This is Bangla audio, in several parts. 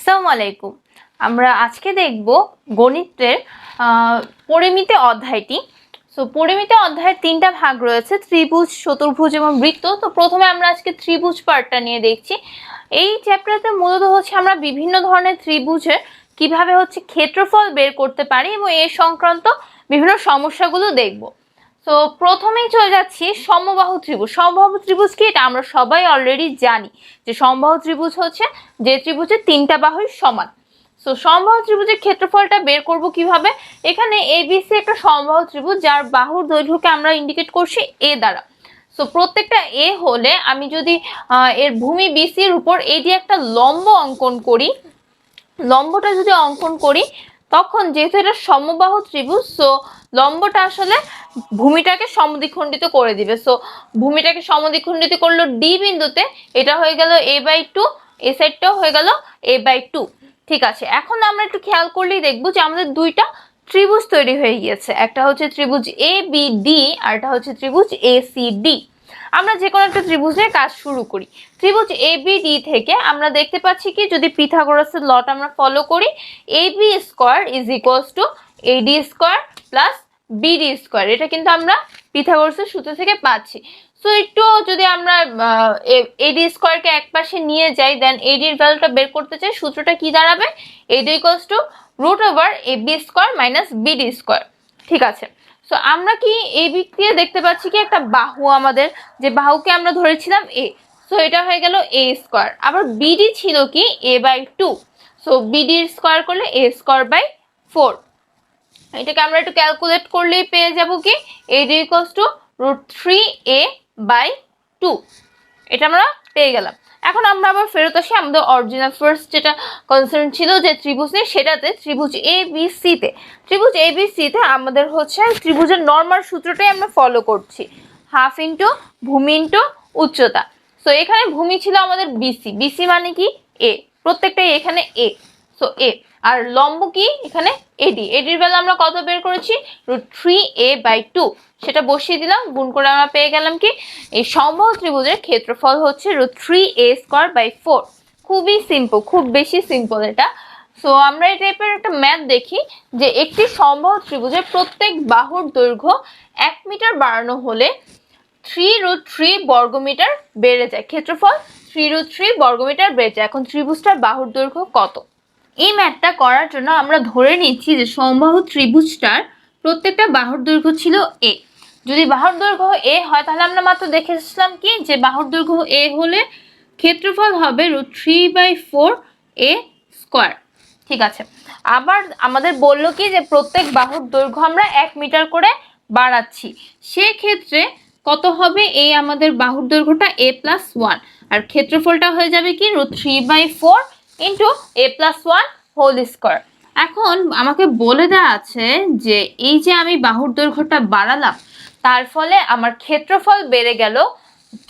আসসালামু আলাইকুম। আমরা আজকে দেখব গণিতের পরিমিতি অধ্যায়টি। সো পরিমিতি অধ্যায়ের তিনটা ভাগ রয়েছে, ত্রিভুজ, চতুর্ভুজ এবং বৃত্ত। তো প্রথমে আমরা আজকে ত্রিভুজ পার্টটা নিয়ে দেখছি। এই চ্যাপ্টারতে মূলত হচ্ছে আমরা বিভিন্ন ধরনের ত্রিভুজের কিভাবে হচ্ছে ক্ষেত্রফল বের করতে পারি এবং এ সংক্রান্ত বিভিন্ন সমস্যাগুলো দেখব। তো প্রথমেই চলে যাচ্ছি সমবাহু ত্রিভুজ। সমবাহু ত্রিভুজ কি, এটা আমরা সবাই অলরেডি জানি যে সমবাহু ত্রিভুজ হচ্ছে যে ত্রিভুজের তিনটা বাহুই সমান। সো সমবাহু ত্রিভুজের ক্ষেত্রফলটা বের করব কিভাবে? এখানে এবিসি একটা সমবাহু ত্রিভুজ যার বাহুর দৈর্ঘ্যকে আমরা ইন্ডিকেট করছি এ দ্বারা। সো প্রত্যেকটা এ হলে আমি যদি এর ভূমি বিসির উপর এই যে একটা লম্ব অঙ্কন করি, লম্বটা যদি অঙ্কন করি তখন যেহেতু এটা সমবাহু ত্রিভুজ, সো লম্বটা আসলে ভূমিটাকে সমদ্বিখণ্ডিত করে দিবে। সো ভূমিটাকে সমদ্বিখণ্ডিত করলো ডি বিন্দুতে, এটা হয়ে গেল a/2, এই সাইডটাও হয়ে গেল a/2। ঠিক আছে, এখন আমরা একটু খেয়াল করলেই দেখবো যে আমাদের দুইটা ত্রিভুজ তৈরি হয়ে গিয়েছে। একটা হচ্ছে ত্রিভুজ ABD আর একটা হচ্ছে ত্রিভুজ ACD। আমরা যে কোনো একটা ত্রিভুজ নিয়ে কাজ শুরু করি। ত্রিভুজ ABD থেকে আমরা দেখতে পাচ্ছি কি, যদি পিথাগোরাসের লট আমরা ফলো করি, AB square is equals two AD square plus BD square. এটা কিন্তু আমরা পিথাগোরাসের সূত্র থেকে পাচ্ছি। সো একটু যদি আমরা AD স্কয়ারকে এক পাশে নিয়ে যাই, দেন AD এর ভ্যালুটা বের করতে চাই, সূত্রটা কি দাঁড়াবে? AD equals to √AB square minus BD square. ঠিক আছে, সো আমরা কি এই দিক দিয়ে দেখতে পাচ্ছি কি একটা বাহু, আমাদের যে বাহুকে আমরা ধরেছিলাম এ, সো এটা হয়ে গেল a স্কয়ার। আবার BD ছিল কি a/2, সো BD স্কয়ার করলে a স্কয়ার বাই 4। এটাকে আমরা একটু ক্যালকুলেট করলেই পেয়ে যাব কি AD ইকুয়ালস টু √3a/2। এটা আমরা পেয়ে গেলাম। এখন আমরা আবার ফেরত আসি আমাদের অরিজিনাল ফার্স্ট যেটা কনসার্ন ছিল যে ত্রিভুজ নিয়ে, সেটাতে ত্রিভুজ ABC তে। ত্রিভুজ ABC তে আমাদের হচ্ছে ত্রিভুজের নরমাল সূত্রটাই আমরা ফলো করছি, হাফ ইন্টু ভূমি ইন্টু উচ্চতা। সো এখানে ভূমি ছিল আমাদের বিসি, বিসি মানে কি এ, প্রত্যেকটাই এখানে এ, সো এ। আর লম্ব কি এখানে এডি, এডির বেলা আমরা কত বের করেছি? √3a/2। সেটা বসিয়ে দিলাম, গুণ করে আমরা পেয়ে গেলাম কি এই সমবাহু ত্রিভুজের ক্ষেত্রফল হচ্ছে √3a²/4। খুবই সিম্পল, খুব বেশি সিম্পল এটা। সো আমরা এই টাইপের একটা ম্যাথ দেখি যে একটি সমবাহু ত্রিভুজের প্রত্যেক বাহুর দৈর্ঘ্য 1 মিটার বাড়ানো হলে 3√3 বর্গমিটার বেড়ে যায়, ক্ষেত্রফল 3√3 বর্গমিটার বেড়ে যায়। এখন ত্রিভুজটার বাহুর দৈর্ঘ্য কত? এই ম্যাথটা করার জন্য আমরা ধরে নিচ্ছি যে সমবাহু ত্রিভুজটার প্রত্যেকটা বাহুর দৈর্ঘ্য ছিল a। যদি বাহুর দৈর্ঘ্য a হয় তাহলে আমরা মাত্র দেখে এসেছিলাম কি যে বাহুর দৈর্ঘ্য a হলে ক্ষেত্রফল হবে √3/4a স্কয়ার। ঠিক আছে, আবার আমাদের বললো কি যে প্রত্যেক বাহুর দৈর্ঘ্য আমরা 1 মিটার করে বাড়াচ্ছি, সেক্ষেত্রে কত হবে? এই আমাদের বাহুর দৈর্ঘ্যটা a+1 আর ক্ষেত্রফলটা হয়ে যাবে কি √3/4 ইন্টু a+1 হোল স্কয়ার। এখন আমাকে বলে দেওয়া আছে যে এই যে আমি বাহুর দৈর্ঘ্যটা বাড়ালাম, তার ফলে আমার ক্ষেত্রফল বেড়ে গেল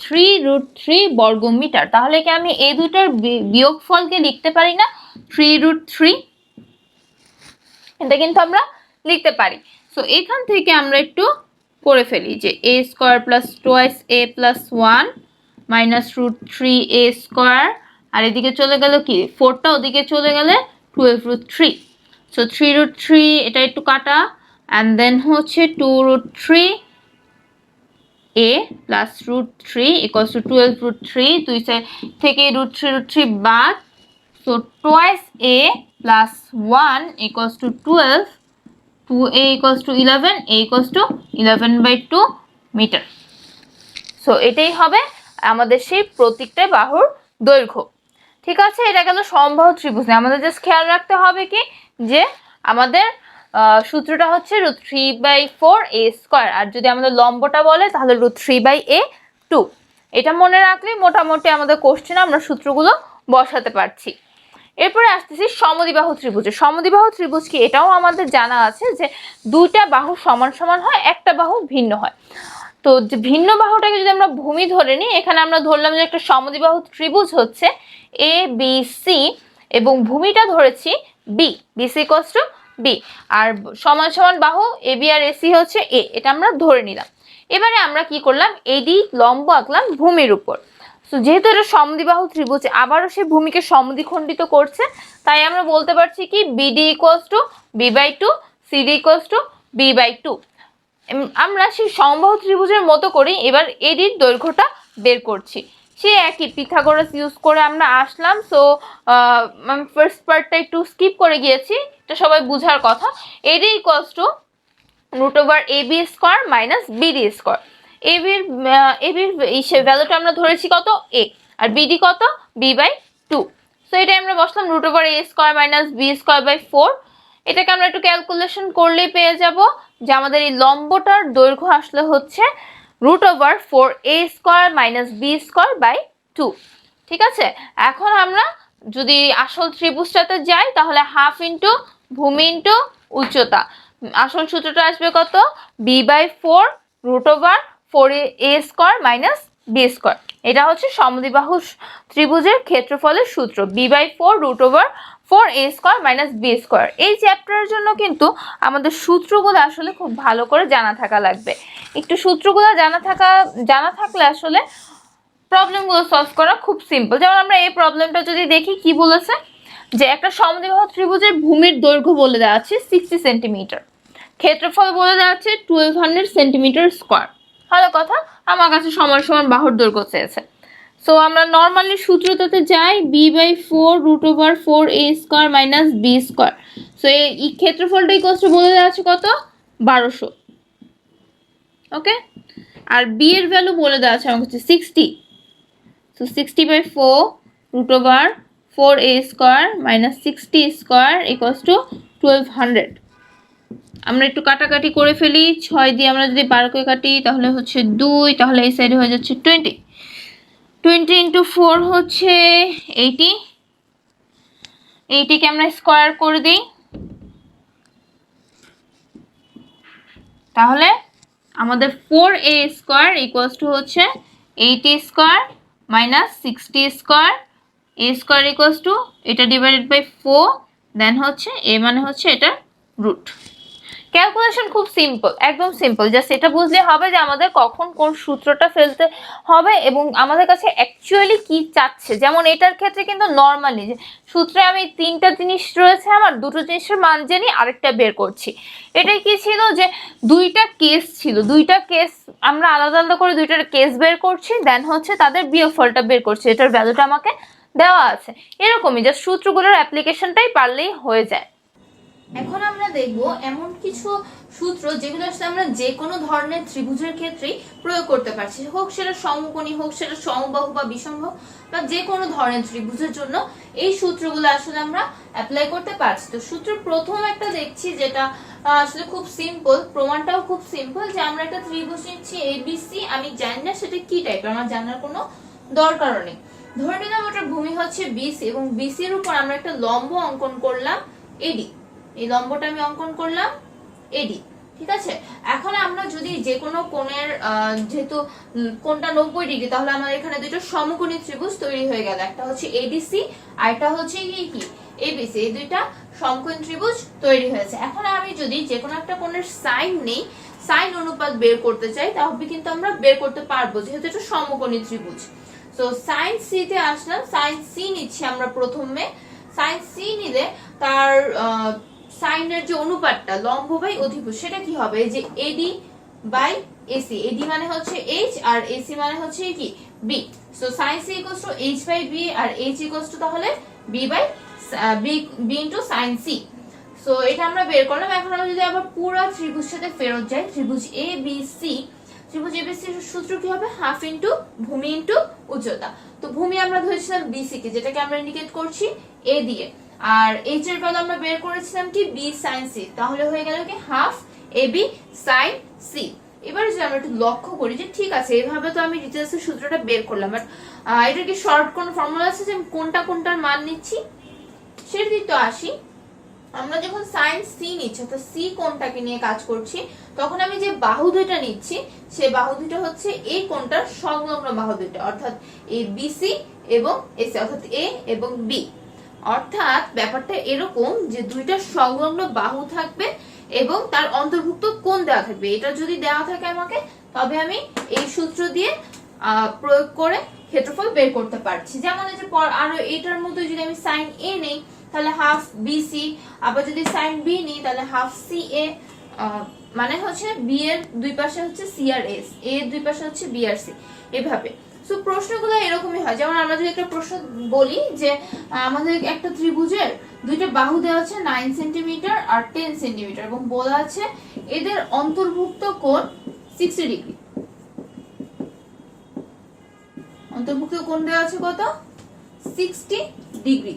3√3 বর্গমিটার। তাহলে কি আমি এই দুটার বিয়োগফলকে লিখতে পারি না? 3√3, এটা কিন্তু আমরা লিখতে পারি। সো এখান থেকে আমরা একটু করে ফেলি যে a square plus twice a+1 minus √3a square, আর এদিকে চলে গেল কি 4টা ওদিকে চলে গেলে 12√3। সো 3√3 এটা একটু কাটা, অ্যান্ড দেন হচ্ছে 2√3a প্লাস √3 ইকুয়ালস টু 12√3, দুই সাইড থেকে √3 বাদ। So twice a plus 1 equals to 12, 2a equals to 11, a equals to 11/2 metre. So এটাই হবে আমাদের সেই প্রত্যেকটা বাহুর দৈর্ঘ্য। ঠিক আছে, এটা গেল সমবাহু ত্রিভুজ। আমাদের জাস্ট খেয়াল রাখতে হবে কি যে আমাদের সূত্রটা হচ্ছে √3/4a স্কয়ার, আর যদি আমাদের লম্বটা বলে তাহলে √3/a²। এটা মনে রাখলেই মোটামুটি আমাদের কোশ্চেনে আমরা সূত্রগুলো বসাতে পারছি। এরপরে আসতেছি সমদ্বিবাহু ত্রিভুজে। সমদ্বিবাহু ত্রিভুজ কি, এটাও আমাদের জানা আছে যে দুইটা বাহু সমান সমান হয়, একটা বাহু ভিন্ন হয়। তো যে ভিন্ন বাহুটাকে যদি আমরা ভূমি ধরে নিই, এখানে আমরা ধরলাম যে একটা সমদ্বিবাহু ত্রিভুজ হচ্ছে ABC এবং ভূমিটা ধরেছি B, BC equals to B, আর সমান সমান বাহু AB আর AC হচ্ছে A, এটা আমরা ধরে নিলাম। এবারে আমরা কি করলাম? AD লম্ব আঁকলাম ভূমির উপর। সো যেহেতু এটা সমদ্বিবাহু ত্রিভুজ, আবারও সে ভূমিকে সমদ্বিখণ্ডিত করছে, তাই আমরা বলতে পারছি কি BD equals to b/2, CD equals to b/2। আমরা সেই সমবাহু ত্রিভুজের মতো করে এবার এডির দৈর্ঘ্যটা বের করছি। সে একই পিথাগোরাস ইউজ করে আমরা আসলাম। সো ফার্স্ট পার্টটা একটু স্কিপ করে গিয়েছি, এটা সবাই বুঝার কথা। AD equals to √ab square minus BD square. এবির ভ্যালুটা আমরা ধরেছি কত, a, আর বিডি কত, b/2। সো এটা আমরা বসলাম √a square minus b square by 4। এটাকে আমরা একটু ক্যালকুলেশন করলেই পেয়ে যাব যে আমাদের এই লম্বটার দৈর্ঘ্য আসলে হচ্ছে √4a square minus b square by 2। ঠিক আছে, এখন আমরা যদি আসল ত্রিভুজটাতে যাই তাহলে হাফ ইন্টু ভূমি ইন্টু উচ্চতা। আসল সূত্রটা আসবে কত, b/4 √4a square minus b square. এটা হচ্ছে সমদ্বিবাহু ত্রিভুজের ক্ষেত্রফলের সূত্র, b/4 √4a square minus b square. এই চ্যাপ্টারের জন্য কিন্তু আমাদের সূত্রগুলো আসলে খুব ভালো করে জানা থাকা লাগবে। একটু সূত্রগুলো জানা থাকলে আসলে প্রবলেমগুলো সলভ করা খুব সিম্পল। যেমন আমরা এই প্রবলেমটা যদি দেখি, কি বলেছে যে একটা সমদ্বিবাহু ত্রিভুজের ভূমির দৈর্ঘ্য বলে দেওয়া আছে 60 সেন্টিমিটার, ক্ষেত্রফল বলে দেওয়া আছে 1200 সেন্টিমিটার স্কোয়ার। ভালো কথা, আমার কাছে সমান সমান বাহুর দৈর্ঘ্য চেয়েছে। সো আমরা নর্মালি সূত্রটাতে যাই, b/4 √4a square minus b square. So এই ক্ষেত্রফলটা ইকুয়ালস টু বলে দেওয়া আছে কত, 1200। ওকে, আর b এর ভ্যালু বলে দেওয়া আছে আমার কাছে 60। So 60/4 √4a square minus 60 square equals to 1200। আমরা একটু কাটাকাটি করে ফেলি, 6 দিয়ে আমরা যদি 12 করে কাটি তাহলে হচ্ছে 2, তাহলে এই সাইডে হয়ে যাচ্ছে 20। 20 ইন্টু 4 হচ্ছে 80। 80কে আমরা স্কোয়ার করে দিই, তাহলে আমাদের 4a স্কোয়ার ইকুয়ালস টু হচ্ছে 80 square minus 60 square, a square equals to এটা ডিভাইডেড বাই 4, দেন হচ্ছে a মানে হচ্ছে এটা রুট। ক্যালকুলেশন খুব সিম্পল, একদম সিম্পল। জাস্ট এটা বুঝলে হবে যে আমাদের কখন কোন সূত্রটা ফেলতে হবে এবং আমাদের কাছে অ্যাকচুয়ালি কি চাচ্ছে। যেমন এটার ক্ষেত্রে কিন্তু নর্মালি যে সূত্রে আমি 3টা জিনিস রয়েছে, আমার 2টো জিনিসের মান জেনে আরেকটা বের করছি। এটাই কি ছিল যে 2টা কেস ছিল, 2টা কেস আমরা আলাদা আলাদা করে 2টার কেস বের করছি, দেন হচ্ছে তাদের বিয়োগফলটা বের করছি, এটার ভ্যালুটা আমাকে দেওয়া আছে। এরকমই জাস্ট সূত্রগুলোর অ্যাপ্লিকেশনটাই পারলেই হয়ে যায়। এখন আমরা দেখব এমন কিছু সূত্র যেগুলো আসলে আমরা যে কোনো ধরনের ত্রিভুজের ক্ষেত্রেই প্রয়োগ করতে পারছি, হোক সেটা সমকোণী, হোক সেটা সমবাহু বা বিষমবাহু, বা যে কোনো ধরনের ত্রিভুজের জন্য এই সূত্রগুলো আসলে আমরা অ্যাপ্লাই করতে পারছি। তো সূত্র প্রথম একটা দেখছি যেটা আসলে খুব সিম্পল, প্রমাণটাও খুব সিম্পল, যে আমরা একটা ত্রিভুজ নিচ্ছি এবিসি, আমি জানি না সেটা কি টাইপের, আমার জানার কোনো দরকারও নেই। ধরে নিলাম ওটার ভূমি হচ্ছে বিসি এবং বিসির উপর আমরা একটা লম্ব অঙ্কন করলাম এডি। এই লম্বটা আমি অঙ্কন করলাম এডি, ঠিক আছে। এখন আমরা যদি যে কোনো কোণের যেহেতু কোণটা 90 ডিগ্রি, তাহলে আমাদের এখানে দুটো সমকোণী ত্রিভুজ তৈরি হয়ে গেল, একটা হচ্ছে এডিসি আর একটা হচ্ছে কি এবিসি। এই দুইটা সমকোণী ত্রিভুজ তৈরি হয়েছে। এখন আমি যদি যে কোনো একটা কোণের সাইন নেই, সাইন অনুপাত বের করতে চাই, তাহলে কিন্তু আমরা বের করতে পারবো যেহেতু এটা সমকোণী ত্রিভুজ। সো সাইন সি তে আসলাম, সাইন সি নিচ্ছি আমরা প্রথমে। সাইন সি নিলে তার সাইনের যে অনুপাতটা লম্ব বাই অধিভুজ, সেটা কি হবে, যে এডি বাই এসি। এডি মানে হচ্ছে এইচ আর এসি মানে হচ্ছে কি B. So sine C equals to H by B আর এইচ ইকুয়ালস টু তাহলে B by B into sine C. So এটা আমরা বের করলাম। এখন আমরা যদি আবার পুরো ত্রিভুজের সাথে ফেরত যাই, ত্রিভুজ এ বি সি, ত্রিভুজ এবিসি সূত্র কি হবে, হাফ ইনটু ভূমি ইনটু উচ্চতা। তো ভূমি আমরা ধরেছিলাম বিসি কে, যেটাকে আমরা ইন্ডিকেট করছি এ দিয়ে, আর এইচ এর ভ্যালু আমরা বের করেছিলাম কি বি সাইন সি, তাহলে হয়ে গেল কি half A B sign C. এবার যদি আমরা একটু লক্ষ্য করি যে ঠিক আছে, এইভাবে তো আমি ডিটেইলস এর সূত্রটা বের করলাম, বাট এটা কি শর্ট কোন ফর্মুলা আছে যে কোনটা কোনটার মান নিচ্ছি, সেটা দিক তো আসি। আমরা যখন সাইন সি নিচ্ছি, অর্থাৎ সি কোণটাকে নিয়ে কাজ করছি, তখন আমি যে বাহু দুইটা নিচ্ছি, সেই বাহু দুইটা হচ্ছে এই কোণটার সংলগ্ন বাহু দুইটা, অর্থাৎ এই বিসি এবং এসি, অর্থাৎ এ এবং বি। অর্থাৎ ব্যাপারটা এরকম যে দুইটা সংলগ্ন বাহু থাকবে এবং তার অন্তর্ভুক্ত কোণ দেওয়া থাকবে। এটা যদি দেওয়া থাকে আমাকে, তবে আমি এই সূত্র দিয়ে প্রয়োগ করে ক্ষেত্রফল বের করতে পারছি। যেমন এই যে আরো এটার মধ্যে যদি আমি সাইন এ নেই তাহলে হাফ বিসি, আবার যদি সাইন বি নিই তাহলে হাফ সি এ, মানে হচ্ছে বি এর দুই পাশে হচ্ছে সি আর এস, এ এর দুই পাশে হচ্ছে বি আর সি, এভাবে। সো প্রশ্নগুলো এরকমই হয়। যেমন আমরা যদি একটা প্রশ্ন বলি যে আমাদের একটা ত্রিভুজের দুইটা বাহু দেওয়া আছে 9 সেন্টিমিটার আর 10 সেন্টিমিটার এবং বলা আছে এদের অন্তর্ভুক্ত কোণ 60 ডিগ্রি। অন্তর্ভুক্ত কোণ দেওয়া আছে কত? 60 ডিগ্রি।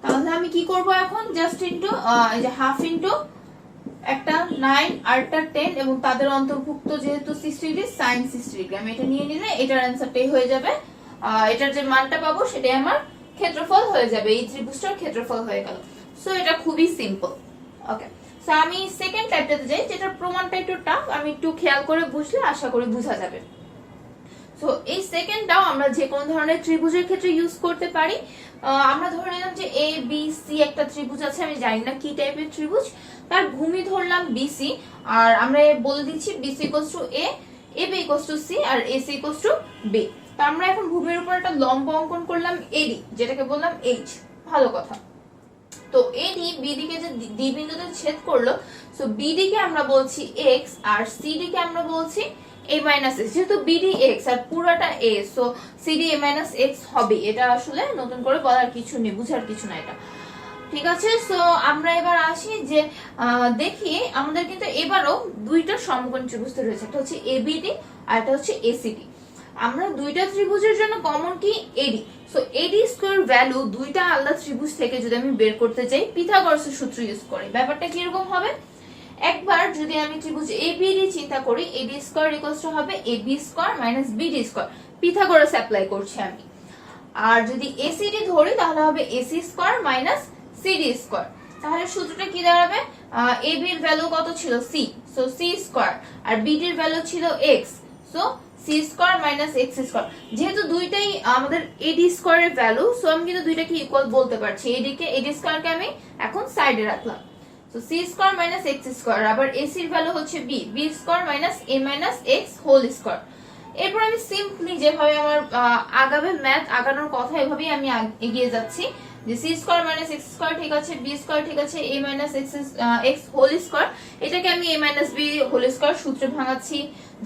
তাহলে আমি কি করব এখন? জাস্ট ইনটু এই যে হাফ ইনটু একটা 9 আর একটা 10 এবং তাদের অন্তর্ভুক্ত যেহেতু 60 ডিগ্রি sin 60 ডিগ্রি, আমি এটা নিয়ে নিলে এটার অ্যানসারটাই হয়ে যাবে। এটার যে মানটা পাবো সেটাই আমার ক্ষেত্রফল হয়ে যাবে, এই ত্রিভুজটার ক্ষেত্রফল হয়ে গেল। সো এটা খুবই সিম্পল। ওকে, সো আমি সেকেন্ড টাইপটাতে যাই, যেটার প্রমাণটা একটু টাফ, আমি একটু খেয়াল করে বুঝলে আশা করি বোঝা যাবে। সো এই সেকেন্ডটাও আমরা যে কোনো ধরনের ত্রিভুজের ক্ষেত্রে ইউজ করতে পারি। আমরা ধরে নিলাম যে এ বি সি একটা ত্রিভুজ আছে, আমি জানি না কি টাইপের ত্রিভুজ, তার ভূমি ধরলাম বিসি, আর আমরা বলে দিচ্ছি BC equals to A, A B equals to C, আর এসি ইকুয়ালস টু বি। তো আমরা এখন ভূমির উপর একটা লম্ব অঙ্কন করলাম এডি, যেটাকে বললাম এইচ। ভালো কথা। তো এডি বিডি কে যে ডি বিন্দুতে ছেদ করলো, সো বিডি কে আমরা বলছি এক্স আর সিডি কে আমরা বলছি a মাইনাস এক্স। যেহেতু বিডি এক্স আর পুরাটা a, so CD a minus x হবে। এটা আসলে নতুন করে বলার কিছু নেই, বুঝার কিছু না এটা। ঠিক আছে, সো আমরা এবার আসি যে দেখি আমাদের কিন্তু এবারও দুইটা সমকোণী ত্রিভুজ রয়েছে, একটা হচ্ছে এবিডি আর একটা হচ্ছে এসিডি। আমরা দুইটা ত্রিভুজের জন্য কমন কি? এডি। সো এডি স্কয়ার ভ্যালু দুইটা আলাদা ত্রিভুজ থেকে যদি আমি বের করতে চাই পিথাগোরাসের সূত্র ইউজ করি, ব্যাপারটা কি রকম হবে? একবার যদি আমি ত্রিভুজ এবিডি চিন্তা করি, এডি স্কয়ার ইকুয়ালস টু হবে AB square minus BD square, Pythagoras apply করছি আমি। আর যদি এসিডি ধরি তাহলে হবে AC square minus CD square. তাহলে সূত্রটা কি দাঁড়াবে? এবি এর ভ্যালু কত ছিল? সি, সো সি স্কয়ার, আর বিডি এর ভ্যালু ছিল X, so C square minus x square. যেহেতু দুইটাই আমাদের এডি স্কয়ারের ভ্যালু, সো আমি কিন্তু দুইটাকে ইকুয়াল বলতে পারছি। এডি স্কয়ারকে আমি এখন সাইডে রাখলাম, so C square minus x square. আবার এসি এর ভ্যালু হচ্ছে B, B square minus A minus x whole square. এরপর আমি সিম্পলি যেভাবে আমার আগাবে ম্যাথ আগানোর কথা এভাবেই আমি এগিয়ে যাচ্ছি, যে c square minus x square ঠিক আছে, বি স্কয়ার ঠিক আছে, a minus x whole square, এটাকে আমি a minus b whole square সূত্রে ভাঙাচ্ছি,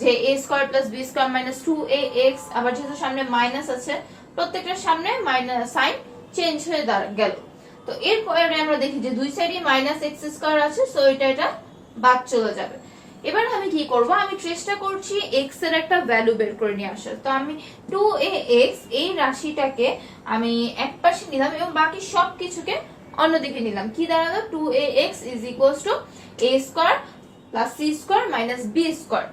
যে a square plus B square minus 2ax। আবার যেহেতু সামনে মাইনাস আছে, প্রত্যেকটার সামনে মাইনাস সাইন চেঞ্জ হয়ে গেল। তো এরপরে আমরা দেখি যে দুই সাইডে মাইনাস এক্স স্কয়ার আছে, সো এটা বাদ চলে যাবে। এবার আমি কি করব? আমি চেষ্টা করছি x এর একটা ভ্যালু বের করে নিয়ে আসার। তো আমি 2ax এই রাশিটাকে আমি এক পাশে নিলাম এবং বাকি সবকিছুকে অন্যদিকে নিলাম। কি দাঁড়ালো? 2ax is equals to a square plus c square minus b square.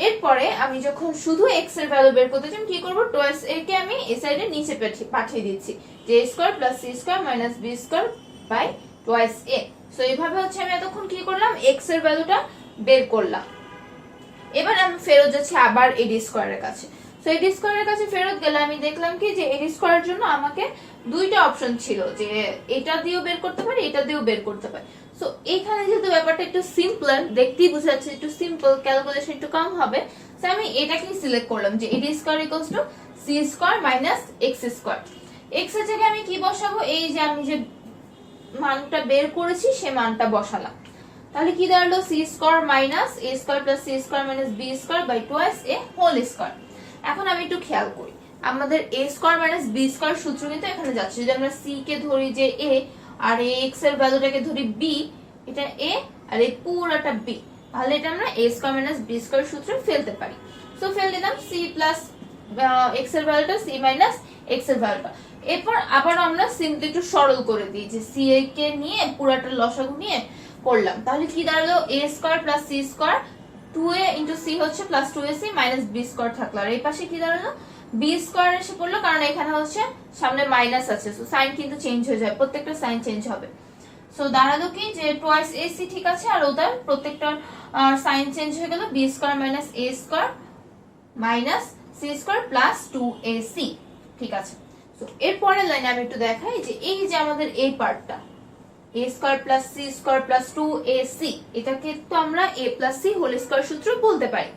এরপরে আমি যখন শুধু x এর ভ্যালু বের করতে চাই কি করব? 2a কে আমি এই সাইডে নিচে পাঠিয়ে দিচ্ছি, যে a square plus c square minus b square by 2a। So এইভাবে হচ্ছে আমি এতক্ষণ কি করলাম? x এর ভ্যালুটা বের করলাম। এবার আমি ফেরত যাচ্ছি আবার এডি স্কয়ারের কাছে। সো এডি স্কয়ারের কাছে ফেরত গেলে আমি দেখলাম কি যে এডি স্কয়ারের জন্য আমাকে দুইটা অপশন ছিল, যে এটা দিয়েও বের করতে পারি, এটা দিয়েও বের করতে পারি। সো এখানে যেহেতু ব্যাপারটা একটু সিম্পল, দেখতেই বোঝা যাচ্ছে একটু সিম্পল, ক্যালকুলেশন একটু কম হবে, সো আমি এটাকেই সিলেক্ট করলাম, যে AD square equals to c square minus x square. X এর জায়গায় আমি কি বসাবো? এই যে আমি যে মানটা বের করেছি সে মানটা বসালাম। তাহলে কি দাঁড়ালো? C square minus A square plus C square minus B square by 2a whole square. এখন আমি একটু খেয়াল করি, আমাদের A square minus B square সূত্র কিন্তু এখানে যাচ্ছে। যদি আমরা সি কে ধরি যে এ, আর এই এক্স এর ভ্যালুটাকে ধরি বি, এটা এ আর এই পুরোটা বি, তাহলে এটা আমরা এ স্কয়ার মাইনাস বি স্কয়ার সূত্রে ফেলতে পারি। সো ফেল দিলাম সি প্লাস এক্স এর ভ্যালুটা, সি মাইনাস এক্স এর ভ্যালুটা। এরপর আবার আমরা সিম্পলি একটু সরল করে দিই, যে সি কে নিয়ে পুরোটা লসাগু নিয়ে করলাম। তাহলে কি দাঁড়ালো? a square plus c square, 2a into c হচ্ছে plus 2ac minus b square থাকলো। আর এই পাশে কি দাঁড়ালো? b স্কয়ার এসে পড়লো, কারণ এখানে হচ্ছে সামনে মাইনাস আছে, সো সাইন কিন্তু চেঞ্জ হয়ে যায়, প্রত্যেকটা সাইন চেঞ্জ হবে। সো দাঁড়ালো কি যে টুয়াইস ac ঠিক আছে, আর ওটার প্রত্যেকটার সাইন চেঞ্জ হয়ে গেল, b square minus a square minus c square plus 2ac। ঠিক আছে, সো এর পরের লাইনে আমি একটু দেখাই যে এই যে আমাদের এই পার্টটা a square plus c square plus 2ac, এটাকে তো আমরা a plus c whole square সূত্র বলতে পারি।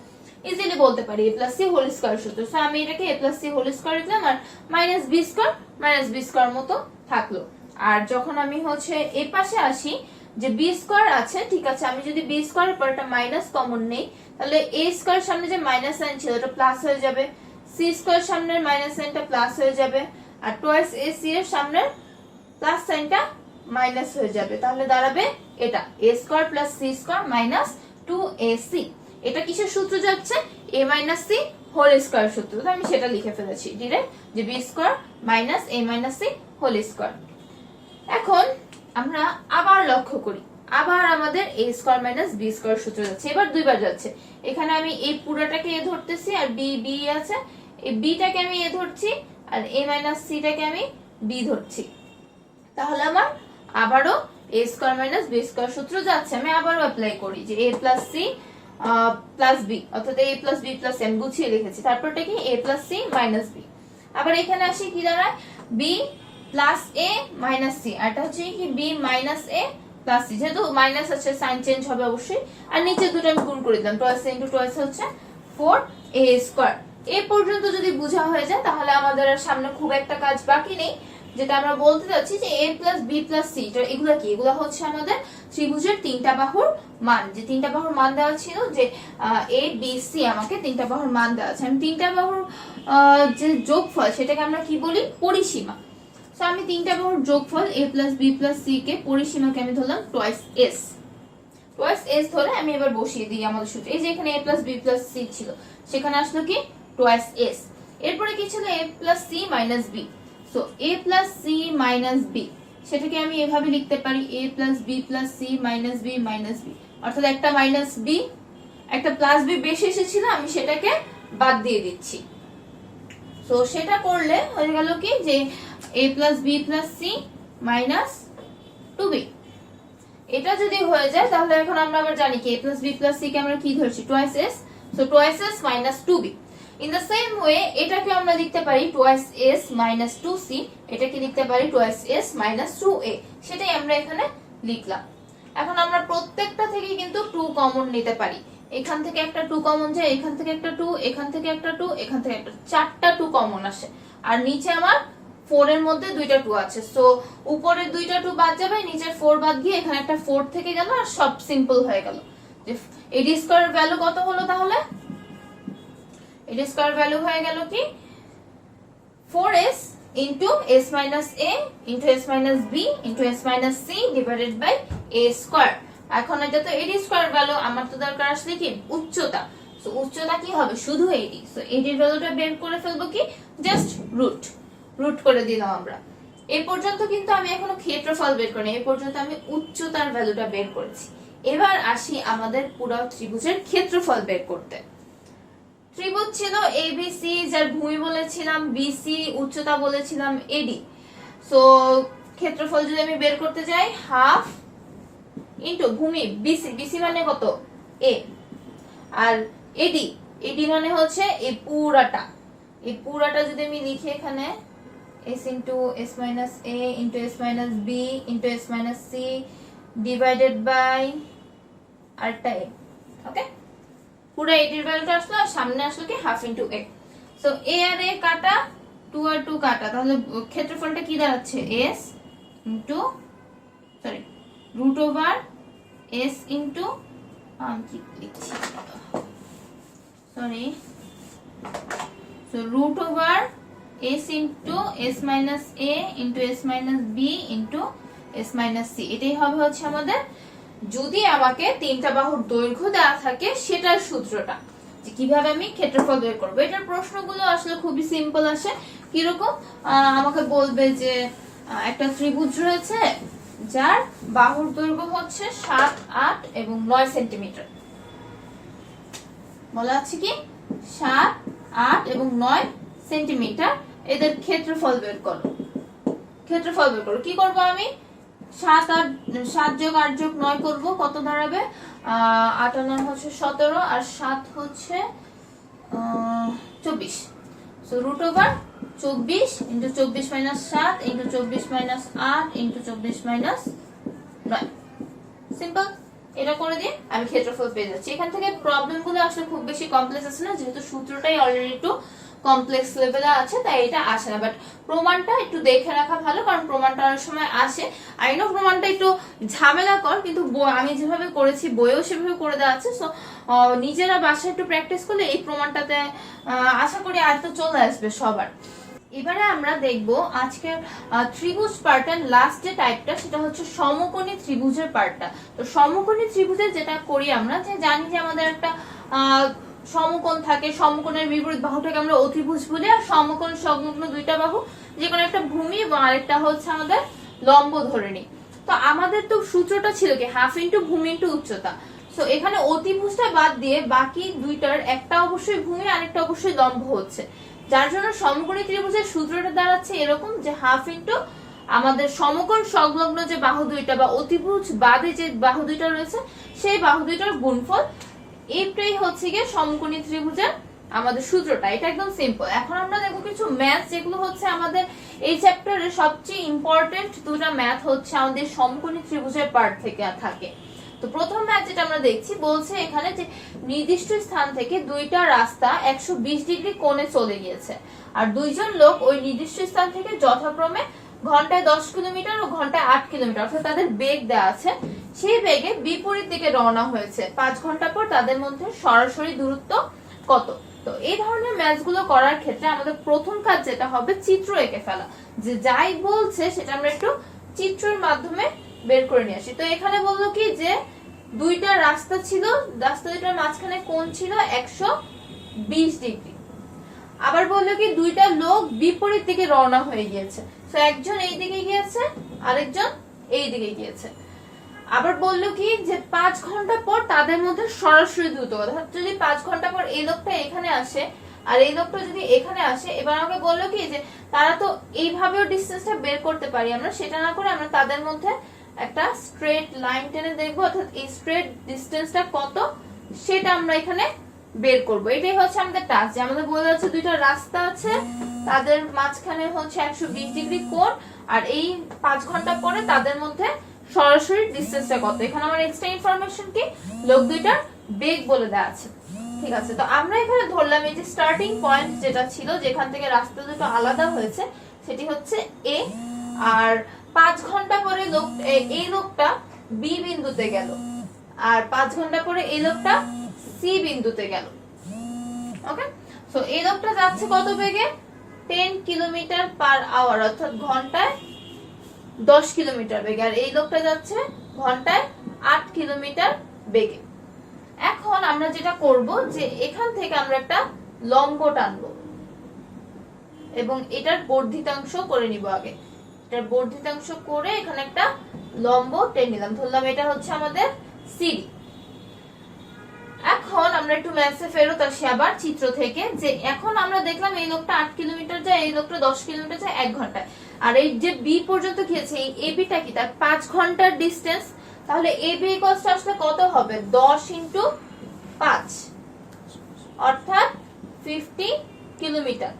ইজিলি বলতে পারি a plus C whole square সূত্র। সো আমি এটাকে a plus C whole square লিখলাম আর মাইনাস বি স্কয়ার মতো থাকলো। আর যখন আমি হচ্ছে এই পাশে আসি যে বি স্কয়ার আছে, ঠিক আছে, আমি যদি বি স্কয়ারের পর একটা মাইনাস কমন নেই তাহলে এ স্কয়ার সামনে যে মাইনাস সাইন ছিল ওটা প্লাস হয়ে যাবে, সি স্কয়ার সামনের মাইনাস সাইনটা প্লাস হয়ে যাবে, আর টোয়াইস এ সি এর সামনের প্লাস সাইনটা মাইনাস হয়ে যাবে। তাহলে দাঁড়াবে এটা a square plus C square minus 2ac। এটা কিসের সূত্র যাচ্ছে? a minus c whole square সূত্র। তো আমি সেটা লিখে ফেলেছি ডিরেক্ট যে b square minus a minus c whole square. এখন আমরা আবার লক্ষ্য করি, আবার আমাদের a square minus B square সূত্র যাচ্ছে, এবার দুইবার যাচ্ছে। এখানে আমি এই পুরোটাকে a ধরতেছি আর বি আছে, এই বিটাকে আমি a ধরছি আর a মাইনাস সি টাকে আমি b ধরছি। তাহলে আমার আবারও a square minus B square সূত্র যাচ্ছে। আমি আবারও অ্যাপ্লাই করি যে a plus C plus B, অর্থাৎ a plus B plus M গুছিয়ে লিখেছি। তারপরটা কি a plus C minus B. আবার এখানে আসি কি দাঁড়ায় B plus A minus C, আর এটা হচ্ছে কি B minus A plus C, যেহেতু মাইনাস আছে সাইন চেঞ্জ হবে অবশ্যই। আর নিচে দুটো আমি গুণ করে দিলাম, টয়েস ইনটু টয়েস হচ্ছে 4a স্কয়ার। এই পর্যন্ত যদি বোঝা হয়ে যায় তাহলে আমাদের আর সামনে খুব একটা কাজ বাকি নেই। যেটা আমরা বলতে যাচ্ছি যে a plus B plus C, এগুলা কি? এগুলা হচ্ছে আমাদের ত্রিভুজের তিনটা বাহুর মান। যে তিনটা বাহুর মান দেওয়া ছিল যে a b c, আমাকে তিনটা বাহুর মান দেওয়া আছে। আমি তিনটা বাহুর যে যোগফল সেটাকে আমরা কি বলি? পরিসীমা। সো আমি তিনটা বাহুর যোগফল a plus B plus c কে পরিসীমাকে আমি ধরলাম টয়েস এস। টয়েস এস ধরে আমি এবার বসিয়ে দিই আমাদের সূত্র। এই যে এখানে a plus B plus C ছিল, সেখানে আসলো কি টয়েস এস। এরপরে কি ছিল? a plus C minus B. So a plus C minus B, সেটাকে আমি এভাবে লিখতে পারি a plus B plus C minus B minus B, অর্থাৎ একটা মাইনাস বি একটা প্লাস বি বেশি এসেছিল, আমি সেটাকে বাদ দিয়ে দিচ্ছি। সো সেটা করলে হয়ে গেল কি যে a plus B plus C minus 2b। এটা যদি হয়ে যায় তাহলে এখন আমরা আবার জানি কি a plus B plus c কে আমরা কি ধরছি? Twice s. So twice s minus 2b। In the same way এটাকে আমরা লিখতে পারি টয়েস এস মাইনাস 2c, এটাকে লিখতে পারি টয়েস এস মাইনাস 2a। সেটাই আমরা এখানে লিখলাম। এখন আমরা প্রত্যেকটা থেকে কিন্তু 2 কমন নিতে পারি। এখান থেকে একটা 2 কমন যায়, এখান থেকে একটা 2, এখান থেকে একটা 2, এখান থেকে একটা, চারটা 2 কমন আসে। আর নিচে আমার 4 এর মধ্যে দুইটা 2 আছে। সো উপরের দুইটা 2 বাদ যাবে, নিচের 4 বাদ গিয়ে এখানে একটা 4 থেকে গেল, আর সব সিম্পল হয়ে গেল। যে এডি স্কয়ার ভ্যালু কত হলো? তাহলে এডি স্কয়ার ভ্যালু হয়ে গেল কি 4s into s minus a into s minus b into s minus c divided by a square। এখন এটা তো এডি স্কয়ার ভ্যালু, আমার তো দরকার আসলে কি উচ্চতা। সো উচ্চতা কি হবে? শুধু এডি। সো এডির ভ্যালুটা বের করে ফেলবো কি জাস্ট রুট করে দিলাম আমরা। এই পর্যন্ত কিন্তু আমি এখনো ক্ষেত্রফল বের করিনি, এই পর্যন্ত আমি উচ্চতার ভ্যালুটা বের করেছি। এবার আসি আমাদের পুরো ত্রিভুজের ক্ষেত্রফল বের করতে। ত্রিভুজ ছিল এবিসি, যার ভূমি বলেছিলাম বিসি, উচ্চতা বলেছিলাম এডি। সো ক্ষেত্রফল যদি আমি বের করতে যাই হাফ ইনটু ভূমি বিসি মানে কত? এ, আর এডি মানে হচ্ছে এই পুরাটা যদি আমি লিখি এখানে s into s minus a into s minus b into s minus c divided by আরটা a। ওকে, পুরো এডির ভ্যালুটা আসলো আর সামনে আসলো কি half into a। So a আর a কাটা, 2 আর 2 কাটা, তাহলে ক্ষেত্রফলটা কি দাঁড়াচ্ছে? s into root over s into কি লিখছি so root over s into s minus a into s minus b into s minus c। এটাই হবে হচ্ছে আমাদের, যদি আমাকে তিনটা বাহুর দৈর্ঘ্য দেওয়া থাকে সেটার সূত্রটা, যে কিভাবে আমি ক্ষেত্রফল বের করবো। এটার প্রশ্নগুলো আসলে খুবই সিম্পল আসে। কিরকম? আমাকে বলবে যে একটা ত্রিভুজ রয়েছে যার বাহুর দৈর্ঘ্য হচ্ছে 7, 8 এবং 9 সেন্টিমিটার। বলা আছে কি 7, 8 এবং 9 সেন্টিমিটার, এদের ক্ষেত্রফল বের করো। কি করবো আমি? 7 যোগ 8 যোগ 9 করবো, কত দাঁড়াবে? 8 আর 9 হচ্ছে 17 আর 7 হচ্ছে 24। So root over 24 into 24 minus 7 into 24 minus 8 into 24 minus 9। Simple. এটা করে দিয়ে আমি ক্ষেত্রফল পেয়ে যাচ্ছি। এখান থেকে প্রবলেমগুলো আসলে খুব বেশি কমপ্লেক্স আছে না, যেহেতু সূত্রটাই অলরেডি একটু কমপ্লেক্স লেভেলে আছে, তাই এটা আসে না। বাট প্রমাণটা একটু দেখে রাখা ভালো, কারণ প্রমাণটা অনেক সময় আসে। আই নো প্রমাণটা একটু ঝামেলা কর, কিন্তু আমি যেভাবে করেছি বইয়েও সেভাবে করে দেওয়া আছে। সো নিজেরা বাসায় একটু প্র্যাকটিস করলে এই প্রমাণটাতে আশা করি আর তো চলে আসবে সবার। এবারে আমরা দেখব আজকে ত্রিভুজ পার্টের লাস্ট যে টাইপটা, সেটা হচ্ছে সমকোণী ত্রিভুজের পার্টটা। তো সমকোণী ত্রিভুজের যেটা করি আমরা, যে জানি যে আমাদের একটা সমকোণ থাকে, সমকোণের বিপরীত বাহুটাকে আমরা অতিভুজ বলি, আর সমকোণ সংলগ্ন দুইটা বাহু যে কোনো একটা ভূমি এবং আরেকটা হচ্ছে আমাদের লম্ব ধরে নিই। তো আমাদের তো সূত্রটা ছিল কি হাফ ইন্টু ভূমি ইন্টু উচ্চতা। সো এখানে অতিভুজটা বাদ দিয়ে বাকি দুইটার একটা অবশ্যই ভূমি আরেকটা অবশ্যই লম্ব হচ্ছে, যার জন্য সমকোণী ত্রিভুজের সূত্রটা দাঁড়াচ্ছে এরকম যে হাফ ইন্টু আমাদের সমকোণ সংলগ্ন যে বাহু দুইটা বা অতিভুজ বাদে যে বাহু দুইটা রয়েছে সেই বাহু দুইটার গুণফল। এইটাই হচ্ছে গিয়ে সমকোণী ত্রিভুজের আমাদের সূত্রটা। এটা একদম সিম্পল। এখন আমরা দেখবো কিছু ম্যাথ, যেগুলো হচ্ছে আমাদের এই চ্যাপ্টারের সবচেয়ে ইম্পর্টেন্ট দুটো ম্যাথ হচ্ছে আমাদের সমকোণী ত্রিভুজের পার্ট থেকে থাকে। তো প্রথম ম্যাথ যেটা আমরা দেখছি, বলছে এখানে যে নির্দিষ্ট স্থান থেকে দুইটা রাস্তা 120 ডিগ্রি কোণে চলে গিয়েছে, আর দুইজন লোক ওই নির্দিষ্ট স্থান থেকে যথাক্রমে ঘন্টায় 10 কিলোমিটার ও ঘন্টায় 8 কিলোমিটার, অর্থাৎ তাদের বেগ দেওয়া আছে, সেই বেগে বিপরীত দিকে রওনা হয়েছে। 5 ঘন্টা পর তাদের মধ্যে সরাসরি দূরত্ব কত? তো এই ধরনের ম্যাথগুলো করার ক্ষেত্রে আমাদের প্রথম কাজ যেটা হবে, চিত্র এঁকে ফেলা। যে যাই বলছে সেটা আমরা একটু চিত্রের মাধ্যমে বের করে নিয়ে আসি। তো এখানে বললো কি যে দুইটা রাস্তা ছিল, রাস্তা দুইটার মাঝখানে কোণ ছিল 120 ডিগ্রি। আবার বললো কি দুইটা লোক বিপরীত দিকে রওনা হয়ে গিয়েছে। তো একজন এই দিকে গিয়েছে, আরেকজন এই দিকে গিয়েছে। আবার বললো কি যে 5 ঘন্টা পর তাদের মধ্যে সরাসরি দূরত্ব, অর্থাৎ যদি 5 ঘন্টা পর এই লোকটা এখানে আসে আর এই লোকটা যদি এখানে আসে, এবার আমাকে বললো কি যে তারা তো এইভাবেও ডিসটেন্সটা বের করতে পারি আমরা, সেটা না করে আমরা তাদের মধ্যে একটা স্ট্রেট লাইন টেনে দেখবো, অর্থাৎ এই স্ট্রেট ডিসটেন্সটা কত সেটা আমরা এখানে বের করব। এটাই হচ্ছে আমাদের টাস্ক। যে আমাদের বলা যাচ্ছে দুইটা রাস্তা আছে, তাদের মাঝখানে হচ্ছে 120 ডিগ্রি কোণ, আর এই 5 ঘন্টা পরে তাদের মধ্যে সরাসরি ডিসটেন্সটা কত। এখানে আমার এক্সট্রা ইনফরমেশন কি, লোক দুইটার বেগ বলে দেওয়া আছে। ঠিক আছে, তো আমরা এখানে ধরলাম এই যে স্টার্টিং পয়েন্ট যেটা ছিল, যেখান থেকে রাস্তা দুটো আলাদা হয়েছে, সেটি হচ্ছে এ, আর 5 ঘন্টা পরে লোক এই লোকটা বি বিন্দুতে গেল, আর 5 ঘন্টা পরে এই লোকটা সি বিন্দুতে গেল। ওকে, সো এই লোকটা যাচ্ছে কত বেগে? 10 কিলোমিটার পার আওয়ার, অর্থাৎ ঘন্টায় 10 কিলোমিটার বেগে, আর এই লোকটা যাচ্ছে ঘন্টায় 8 কিলোমিটার বেগে। এখন আমরা যেটা করব, যে এখান থেকে আমরা একটা লম্ব টানবো এবং এটার বর্ধিতাংশ করে নিব। আগে এটার বর্ধিতাংশ করে এখানে একটা লম্ব টেনে নিলাম, ধরলাম এটা হচ্ছে আমাদের সিডি। এখন আমরা একটু ম্যাথসে ফেরত আসি আবার চিত্র থেকে, যে এখন আমরা দেখলাম এই লোকটা 8 কিলোমিটার যায়, এই লোকটা 10 কিলোমিটার যায় 1 ঘন্টায়, আর এই যে বি পর্যন্ত গিয়েছে এই এবিটা কি, তার 5 ঘন্টার ডিসটেন্স। তাহলে এবি ইকুয়ালস আসলে কত হবে? 10 ইনটু 5, অর্থাৎ 50 কিলোমিটার।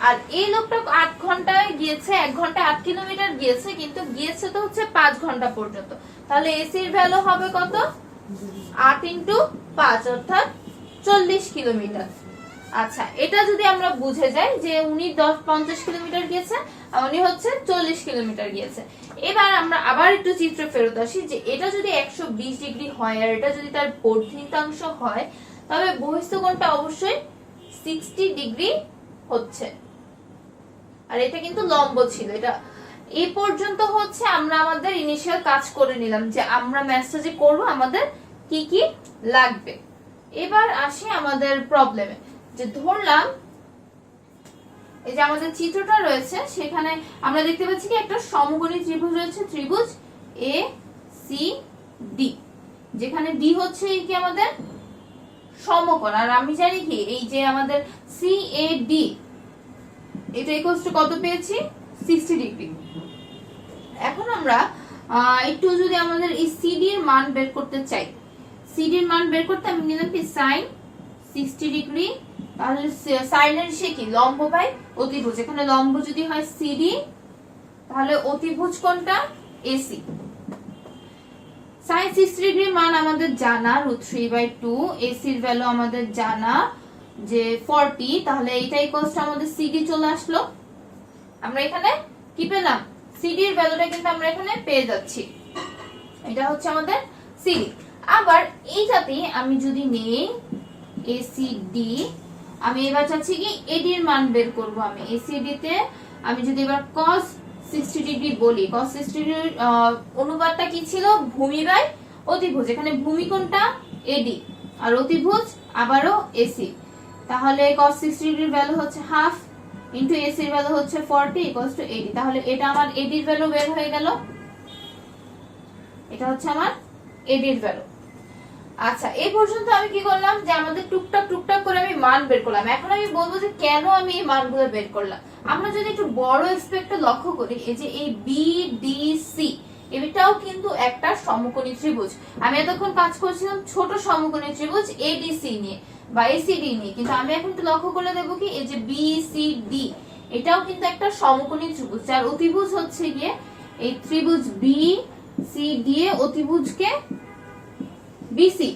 আর এই লোকটা 8 ঘন্টায় গিয়েছে, 1 ঘন্টায় 8 কিলোমিটার গিয়েছে, কিন্তু গিয়েছে তো হচ্ছে 5 ঘন্টা পর্যন্ত। তাহলে এসির ভ্যালু হবে কত? 8 ইনটু 5, অর্থাৎ 40 কিলোমিটার। আচ্ছা, এটা যদি আমরা বুঝে যাই যে উনি 50 কিলোমিটার গিয়েছে আর উনি হচ্ছে 40 কিলোমিটার গিয়েছে। এবার আমরা আবার একটু চিত্রে ফেরত আসি, যে এটা যদি 120 ডিগ্রি হয় আর এটা যদি তার বর্ধিতাংশ হয়, তবে বহিস্থ কোণটা অবশ্যই 60 ডিগ্রি হচ্ছে, আর এটা কিন্তু লম্ব ছিল। এটা এই পর্যন্ত হচ্ছে আমরা আমাদের ইনিশিয়াল কাজ করে নিলাম, যে আমরা ম্যাথটা যে করব আমাদের কি কি লাগবে। এবার আসি আমাদের প্রবলেমে, যে ধরলাম এই যে আমাদের চিত্রটা রয়েছে, সেখানে আমরা দেখতে পাচ্ছি কি একটা সমকোণী ত্রিভুজ রয়েছে, ত্রিভুজ এ সি ডি, যেখানে ডি হচ্ছে কি আমাদের সমকোণ, আর আমি জানি কি এই যে আমাদের সি এ ডি এটা ইকুয়ালস টু কত পেয়েছি? 60 ডিগ্রি। এখন আমরা একটু যদি আমাদের এই সিডি এর মান বের করতে চাই, সিডি এর মান বের করতে আমি নিলাম কি sin 60 ডিগ্রি, তাহলে sin এর সে কি লম্ব বাই অতিভুজ। এখানে লম্ব যদি হয় সিডি, তাহলে অতিভুজ কোণটা এসি। sin 60 ডিগ্রি মান আমাদের জানা √3/2, এসির ভ্যালু আমাদের জানা যে 40, তাহলে এইটা ইকুয়ালস টু আমাদের সিডি চলে আসলো। আমরা এখানে কি পেলাম, সিডি এর ভ্যালুটা কিন্তু আমরা এখানে পেয়ে যাচ্ছি, এটা হচ্ছে আমাদের সিডি। আবার এইটাতে আমি যদি নেই এসিডি, আমি এবার চাচ্ছি কি এডি এর মান বের করব। আমি এসিডি তে আমি যদি এবার cos 60 ডিগ্রি বলি, cos 60 ডিগ্রির অনুপাতটা কি ছিল, ভূমি বাই অতিভুজ। এখানে ভূমি কোনটা, এডি, আর অতিভুজ আবারও এসি। তাহলে cos 60 ডিগ্রির ভ্যালু হচ্ছে হাফ ইনটু এসির ভ্যালু হচ্ছে 40 ইকুয়ালস টু 80। তাহলে এটা আমার এডির ভ্যালু বের হয়ে গেল, এটা হচ্ছে আমার এডির ভ্যালু। আচ্ছা, এই পর্যন্ত আমি কি করলাম, যে আমাদের টুকটাক টুকটাক করে আমি মান বের করলাম। এখন আমি বলবো যে কেন আমি এই মানগুলো বের করলাম। আমরা যদি একটু বড় এসপেক্টে লক্ষ্য করি, এই যে এই বিডিসি, এটাও কিন্তু একটা সমকোণী ত্রিভুজ। আমি এতক্ষণ কাজ করছিলাম ছোট সমকোণী ত্রিভুজ এডিসি নিয়ে বা এসিডি নিয়ে, কিন্তু আমি এখন একটু লক্ষ্য করে দেবো কি এই যে বিসিডি, এটাও কিন্তু একটা সমকোণী ত্রিভুজ, যার অতিভুজ হচ্ছে গিয়ে এই ত্রিভুজ বিসিডি, অতিভুজকে বিসি,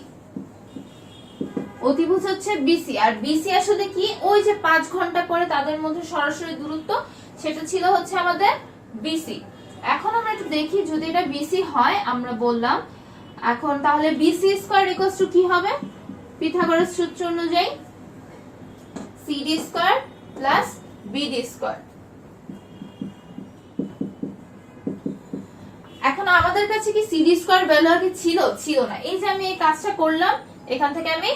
অতিভুজ হচ্ছে বিসি। আর বিসি আসলে কি, ওই যে 5 ঘন্টা পরে তাদের মধ্যে সরাসরি দূরত্ব, সেটা ছিল হচ্ছে আমাদের বিসি। এখন আমরা একটু দেখি, যদি এটা বিসি হয়, আমরা বললাম এখন তাহলে বিসি স্কয়ার ইকুয়ালস টু কি হবে, পিথাগোরাস সূত্র অনুযায়ী CD square plus BD square. এখন আমাদের কাছে কি সিডি স্কয়ার ভ্যালু আগে ছিল, ছিল না। এই যে আমি এই কাজটা করলাম, এখান থেকে আমি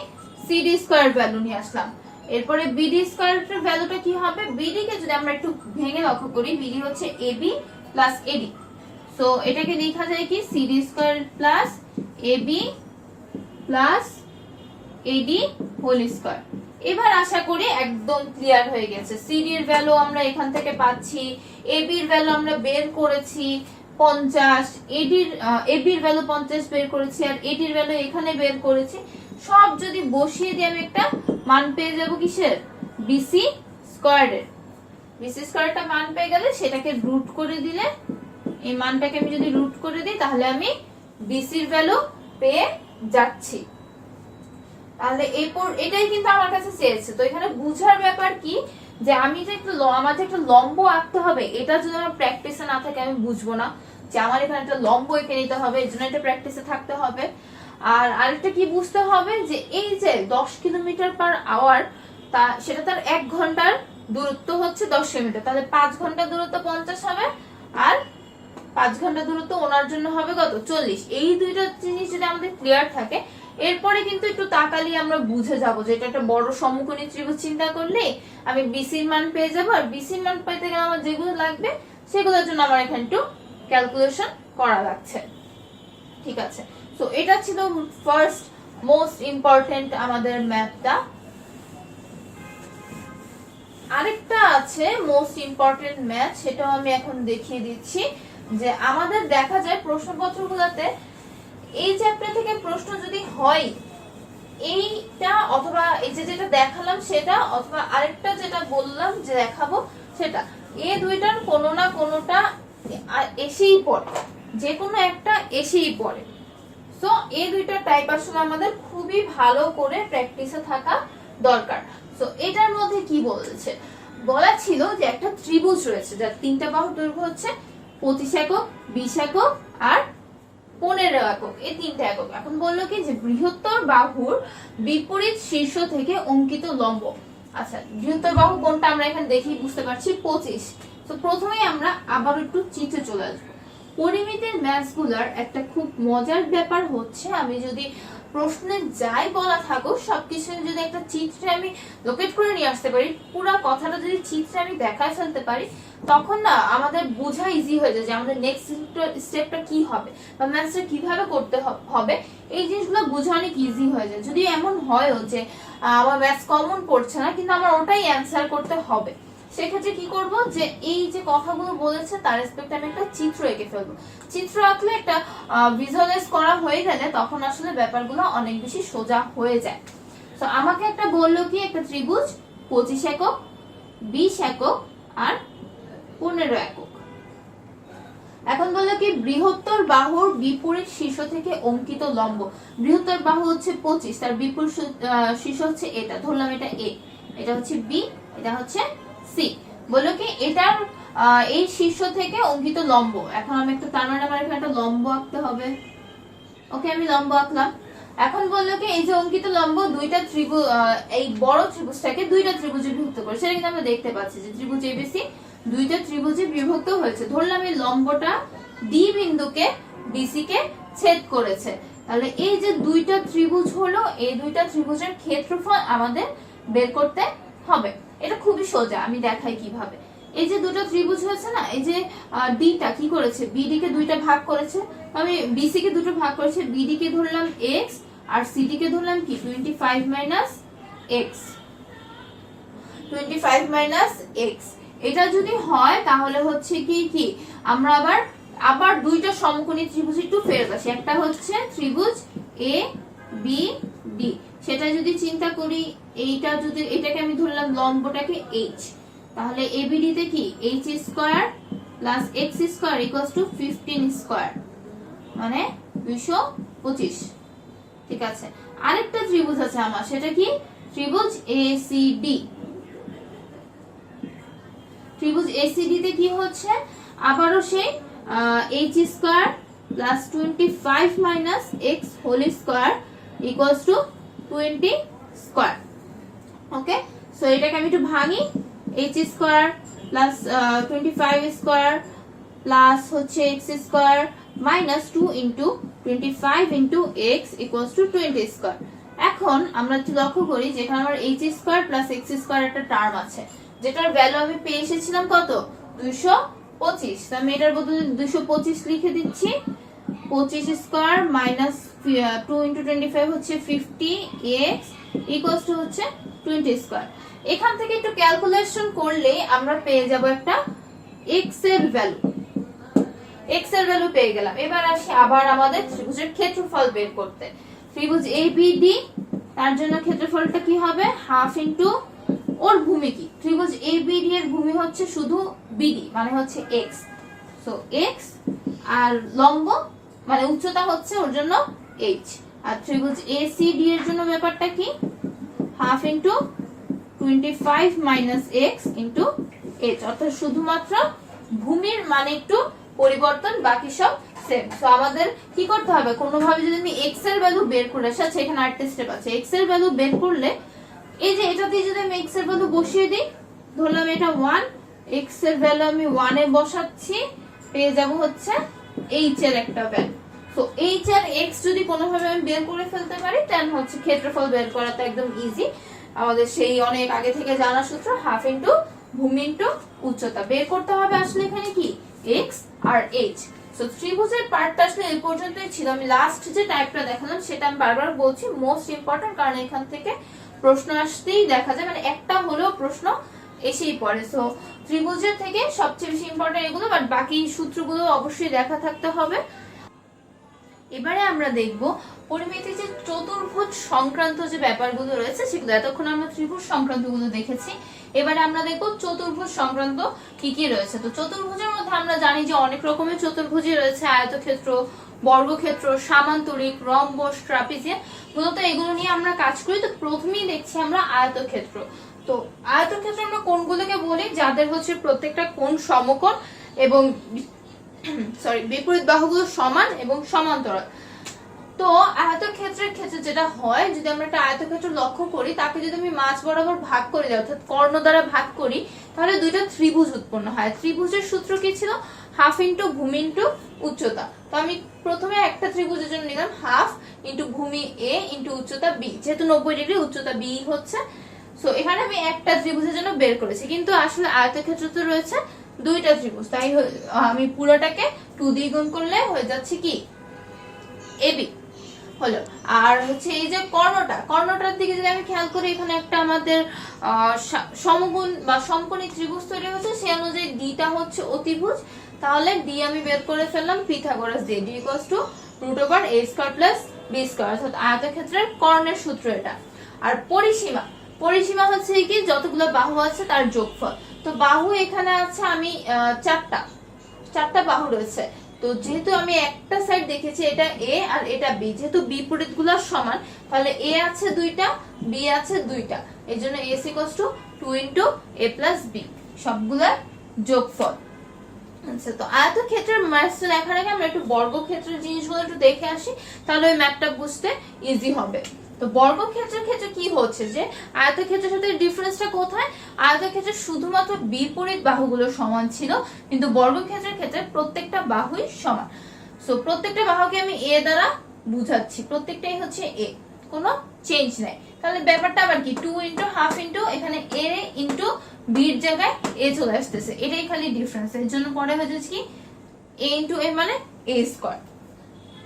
সিডি স্কয়ার ভ্যালু নিয়ে আসলাম। এরপরে বিডি স্কয়ার এর ভ্যালুটা কি হবে, বিডি কে যদি আমরা একটু ভেঙে লক্ষ্য করি, বিডি হচ্ছে এবি প্লাস এডি। সো এটাকে লেখা যায় কি CD square plus AB plus AD whole square. এবার আশা করি একদম ক্লিয়ার হয়ে গেছে। সিডি এর ভ্যালু আমরা এখান থেকে পাচ্ছি, এবি এর ভ্যালু আমরা বের করেছি 50, এবির ভ্যালু 50 বের করেছি, আর এডির ভ্যালু এখানে বের করেছি। সব যদি বসিয়ে দিয়ে আমি একটা মান পেয়ে যাব কিসের, বিসি স্কয়ারের। বিসি স্কয়ারটা মান পেয়ে গেলে সেটাকে রুট করে দিলে, এই মানটাকে আমি যদি রুট করে দিই, তাহলে আমি বিসির ভ্যালু পেয়ে যাচ্ছি। তাহলে এটাই কিন্তু আমার কাছে চেয়েছে। তো এখানে বুঝার ব্যাপার কি, যে আমি যে একটু আমার যে একটা লম্ব আঁকতে হবে, এটা যদি আমার প্র্যাকটিসে না থাকে আমি বুঝবো না যে আমার এখানে একটা লম্ব এঁকে নিতে হবে, এর জন্য এটা প্র্যাকটিসে থাকতে হবে। আর আরেকটা কি বুঝতে হবে, যে এই যে 10 কিলোমিটার পার আওয়ার, তা সেটা তার 1 ঘন্টার দূরত্ব হচ্ছে 10 কিলোমিটার, তাহলে 5 ঘন্টা দূরত্ব 50 হবে, আর 5 ঘন্টা দূরত্ব ওনার জন্য হবে কত, 40। এই দুইটা জিনিস যদি আমাদের ক্লিয়ার থাকে, এরপরে কিন্তু একটু তাকালি আমরা বুঝে যাব যে এটা একটা বড় সমকোণী ত্রিভুজ। চিন্তা করলে আমি বিসির মান পেয়ে যাব, আর বিসির মান পেতে গেলে আমার যেগুলো লাগবে সেগুলোর জন্য আমার এখানে একটু ক্যালকুলেশন করা লাগছে। ঠিক আছে, সো এটা ছিল ফার্স্ট মোস্ট ইম্পর্টেন্ট আমাদের ম্যাথটা। আরেকটা আছে মোস্ট ইম্পর্টেন্ট ম্যাথ, সেটাও আমি এখন দেখিয়ে দিচ্ছি। যে আমাদের দেখা যায় প্রশ্নপত্রগুলোতে এই চ্যাপ্টার থেকে প্রশ্ন যদি হয়, এইটা অথবা এই যে যেটা দেখালাম সেটা, অথবা আরেকটা যেটা বললাম যে দেখাবো সেটা, এই দুইটার কোনো না কোনোটা এসেই পড়ে, যে কোনো একটা এসেই পড়ে। সো এই দুইটা টাইপ আসলে আমাদের খুবই ভালো করে প্র্যাকটিসে থাকা দরকার। সো এটার মধ্যে কি বলেছে, বলা ছিল যে একটা ত্রিভুজ রয়েছে যার 3টা বাহুর দৈর্ঘ্য হচ্ছে 25 একক, 20 একক আর 15 একক, এই 3টা একক। এখন বললো কি যে বৃহত্তর বাহুর বিপরীত শীর্ষ থেকে অঙ্কিত লম্ব। আচ্ছা, বৃহত্তর বাহু কোনটা আমরা এখানে দেখি বুঝতে পারছি, 25। তো প্রথমেই আমরা আবার একটু চিত্রে চলে আসবো। পরিমিতির ম্যাথগুলার একটা খুব মজার ব্যাপার হচ্ছে, আমি যদি প্রশ্নে যাই বলা থাকুক সবকিছু যদি একটা চিত্রে আমি লোকেট করে নিয়ে আসতে পারি, পুরো কথাটা যদি চিত্রে আমি দেখায় ফেলতে পারি, তখন না আমাদের বোঝা ইজি হয়ে যায় যে আমাদের নেক্সট স্টেপটা কি হবে বা ম্যাথটা কিভাবে করতে হবে। এই জিনিসগুলো বোঝা অনেক ইজি হয়ে যায়। যদি এমন হয়ও যে আমার ম্যাথস কমন পড়ছে না, কিন্তু আমার ওটাই অ্যান্সার করতে হবে, সেক্ষেত্রে কি করব, যে এই যে কথাগুলো বলেছে তার রেসপেক্টে আমি একটা চিত্র এঁকে ফেলবো। চিত্র আঁকলে একটা ভিজুয়ালাইজ করা হয়ে গেলে তখন আসলে ব্যাপারগুলো অনেক বেশি সোজা হয়ে যায়। তো আমাকে একটা বললো কি একটা ত্রিভুজ 25 একক, 20 একক আর 15 একক। এখন বললো কি বৃহত্তর বাহুর বিপরীত শীর্ষ থেকে অঙ্কিত লম্ব। বৃহত্তর বাহু হচ্ছে 25, তার বিপরীত শীর্ষ হচ্ছে এটা, ধরলাম এটা এ, এটা হচ্ছে বি, এটা হচ্ছে সি। বললো কি এটার এই শীর্ষ থেকে অঙ্কিত লম্ব। এখন আমি একটা তার মানে আমার এখানে একটা লম্ব আঁকতে হবে। ওকে, আমি লম্ব আঁকলাম। এখন বললো কি এই যে অঙ্কিত লম্ব দুইটা ত্রিভুজ, এই বড় ত্রিভুজটাকে দুইটা ত্রিভুজে বিভক্ত করে, সেটা কিন্তু আমরা দেখতে পাচ্ছি যে ত্রিভুজ এবিসি দুইটা ত্রিভুজে বিভক্ত হয়েছে। ধরলাম এই লম্বটা ডি বিন্দুকে বিসি কে ছেদ করেছে। তাহলে এই যে দুইটা ত্রিভুজ হলো, এই দুইটা ত্রিভুজের ক্ষেত্রফল আমাদের বের করতে হবে। এটা খুবই সোজা, আমি দেখাই কিভাবে। এই যে দুটো ত্রিভুজ হয়েছে না, এই যে ডিটা কি করেছে, বিডি কে দুইটা ভাগ করেছে, আমি বিসি কে দুটো ভাগ করেছে, বিডি কে ধরলাম এক্স আর সিডি কে ধরলাম কি 25 মাইনাস এক্স, 25 মাইনাস এক্স। এটা যদি হয় তাহলে হচ্ছে কি কি আমরা আবার দুইটা সমকোণী ত্রিভুজ একটু ফেরত আসি। একটা হচ্ছে ত্রিভুজ এ বি ডি, সেটা যদি চিন্তা করি, এইটা যদি এটাকে আমি ধরলাম লম্বটাকে এইচ, তাহলে এবিডি তে কি H square plus x square equals two 15 square, মানে 225। ঠিক আছে, আরেকটা ত্রিভুজ আছে আমার, সেটা কি ত্রিভুজ এসিডি। ত্রিভুজ এসিডি তে কি হচ্ছে আবারও সেই h square plus 25 minus x whole square equals to 20 square. Okay, so এটাকে আমি একটু ভাঙি, h square plus 25 square plus হচ্ছে x square minus 2 into 25 into x equals to 20 square. এখন আমরা একটু লক্ষ্য করি যেখানে আমার h square plus x square একটা টার্ম আছে, যেটার ভ্যালু আমি পেয়ে এসেছিলাম কত 225। আমি এটার বদলে 225 লিখে দিচ্ছি। 25 স্কয়ার মাইনাস 2 ইন্টু 25 হচ্ছে 50 এক্স ইকুয়ালস টু হচ্ছে 20 স্কয়ার। এখান থেকে একটু ক্যালকুলেশন করলে আমরা পেয়ে যাব একটা এক্স এর ভ্যালু। এক্স এর ভ্যালু পেয়ে গেলাম। এবার আসি আবার আমাদের ত্রিভুজের ক্ষেত্রফল বের করতে। ত্রিভুজ এবিডি, তার জন্য ক্ষেত্রফলটা কি হবে হাফ ইন্টু ওর ভূমি কি, ত্রিভুজ এবিডি এর ভূমি হচ্ছে শুধু বিডি মানে হচ্ছে এক্স, সো এক্স আর লম্ব মানে উচ্চতা হচ্ছে ওর জন্য এইচ। আর ত্রিভুজ এসিডি এর জন্য ব্যাপারটা কি half into 25 minus x into H, অর্থাৎ শুধুমাত্র ভূমির মানে একটু পরিবর্তন, বাকি সব সেম। সো আমাদের কি করতে হবে, কোনোভাবে যদি আমি এক্স এর ভ্যালু বের করে আসি, আচ্ছা এখানে আরেকটা স্টেপ আছে, এক্স এর ভ্যালু বের করলে এই যে এটাতে যদি আমি এক্স এর ভ্যালু বসিয়ে দিই, ধরলাম এটা 1, এক্স এর ভ্যালু আমি 1 এ বসাচ্ছি, পেয়ে যাব হচ্ছে এইচ এর একটা value. So H R x যদি কোনোভাবে আমি বের করে ফেলতে পারি, দেন হচ্ছে ক্ষেত্রফল বের করা তো একদম ইজি। আমাদের সেই অনেক আগে থেকে জানা সূত্র হাফ ইন্টু ভূমি ইন্টু উচ্চতা বের করতে হবে। আসলে এখানে কি এক্স আর এইচ। সো ত্রিভুজের পার্টটা আসলে এই পর্যন্তই ছিল। আমি লাস্ট যে টাইপটা দেখালাম সেটা আমি বারবার বলছি মোস্ট ইম্পর্টেন্ট, কারণ এখান থেকে প্রশ্ন আসতেই দেখা যায়, মানে একটা হলেও প্রশ্ন এসেই পড়ে। সো ত্রিভুজের থেকে সবচেয়ে বেশি ইম্পর্টেন্ট এগুলো, বাট বাকি সূত্রগুলো অবশ্যই দেখা থাকতে হবে। এবারে আমরা দেখব পরিমিতি যে চতুর্ভুজ সংক্রান্ত যে ব্যাপারগুলো রয়েছে সেগুলো। এতক্ষণ আমরা ত্রিভুজ সংক্রান্ত গুলো দেখেছি, এবারে আমরা দেখব চতুর্ভুজ সংক্রান্ত কি কি রয়েছে। তো চতুর্ভুজের মধ্যে আমরা জানি যে অনেক রকমের চতুর্ভুজই রয়েছে, আয়তক্ষেত্র, বর্গক্ষেত্র, সামান্তরিক, রম্বস, ট্রাপিজিয়াম। মূলত এগুলো নিয়ে আমরা কাজ করি। তো প্রথমেই দেখছি আমরা আয়তক্ষেত্র। তো আয়তক্ষেত্র আমরা কোণগুলোকে বলি যাদের হচ্ছে প্রত্যেকটা কোণ সমকোণ এবং বিপরীত বাহুগুলো সমান এবং সমান্তরাল। তো আয়তক্ষেত্রের ক্ষেত্রে যেটা হয়, যদি আমরা একটা আয়তক্ষেত্র লক্ষ্য করি, তাকে যদি আমি মাঝ বরাবর ভাগ করে দিই অর্থাৎ কর্ণ দ্বারা ভাগ করি, তাহলে দুইটা ত্রিভুজ উৎপন্ন হয়। ত্রিভুজের সূত্র কি ছিল হাফ ইন্টু ভূমি ইন্টু উচ্চতা। তো আমি প্রথমে একটা ত্রিভুজের জন্য নিলাম হাফ ইন্টু ভূমি এ ইন্টু উচ্চতা বি, যেহেতু 90 ডিগ্রি উচ্চতা বি হচ্ছে। সো এখানে আমি একটা ত্রিভুজের জন্য বের করেছি, কিন্তু আসলে আয়তক্ষেত্র তো রয়েছে দুইটা ত্রিভুজ, তাই আমি পুরোটাকে 2 দিয়ে গুণ করলে হয়ে যাচ্ছে কি এবি হলো। আর হচ্ছে এই যে কর্ণটার দিকে যদি আমি খেয়াল করি, এখানে একটা আমাদের সমগুণ বা সমকোণী ত্রিভুজ তৈরি হচ্ছে, সেই অনুযায়ী ডিটা হচ্ছে অতিভুজ। তাহলে ডি আমি বের করে ফেললাম পিথাগোরাস দিয়ে, D equals to √a² plus B square, অর্থাৎ আয়তক্ষেত্রের কর্ণের সূত্র এটা। আর পরিসীমা হচ্ছে কি যতগুলো বাহু আছে তার যোগফল। তো বাহু এখানে আছে আমি 4টা, চারটা বাহু রয়েছে। তো যেহেতু আমি একটা সাইড দেখেছি এটা এ আর এটা বি, যেহেতু বিপরীত গুলা সমান, তাহলে এ আছে দুইটা, বি আছে দুইটা, এই জন্য s equals to 2 into a plus b, সবগুলার যোগফল। আচ্ছা, তো আয়তক্ষেত্রের ম্যাথটা দেখার আগে আমরা একটু বর্গক্ষেত্রের জিনিসগুলো একটু দেখে আসি, তাহলে ওই ম্যাথটা বুঝতে ইজি হবে। তো বর্গক্ষেত্রের ক্ষেত্রে কি হচ্ছে যে আয়তক্ষেত্রের সাথে ডিফারেন্সটা কোথায়? আয়তক্ষেত্রে শুধুমাত্র বিপরীত বাহুগুলো সমান ছিল, কিন্তু বর্গক্ষেত্রের ক্ষেত্রে প্রত্যেকটা বাহুই সমান। সো প্রত্যেকটা বাহুকে আমি এ দ্বারা বুঝাচ্ছি, প্রত্যেকটাই হচ্ছে এ, কোনো চেঞ্জ নাই। তাহলে ব্যাপারটা আবার কি, 2 ইন্টু হাফ ইন্টু এখানে এ ইন্টু বির জায়গায় এ চলে আসতেছে, এটাই খালি ডিফারেন্স। এর জন্য পরে হয়ে যাচ্ছে কি এ ইন্টু এ মানে এ স্কয়ার।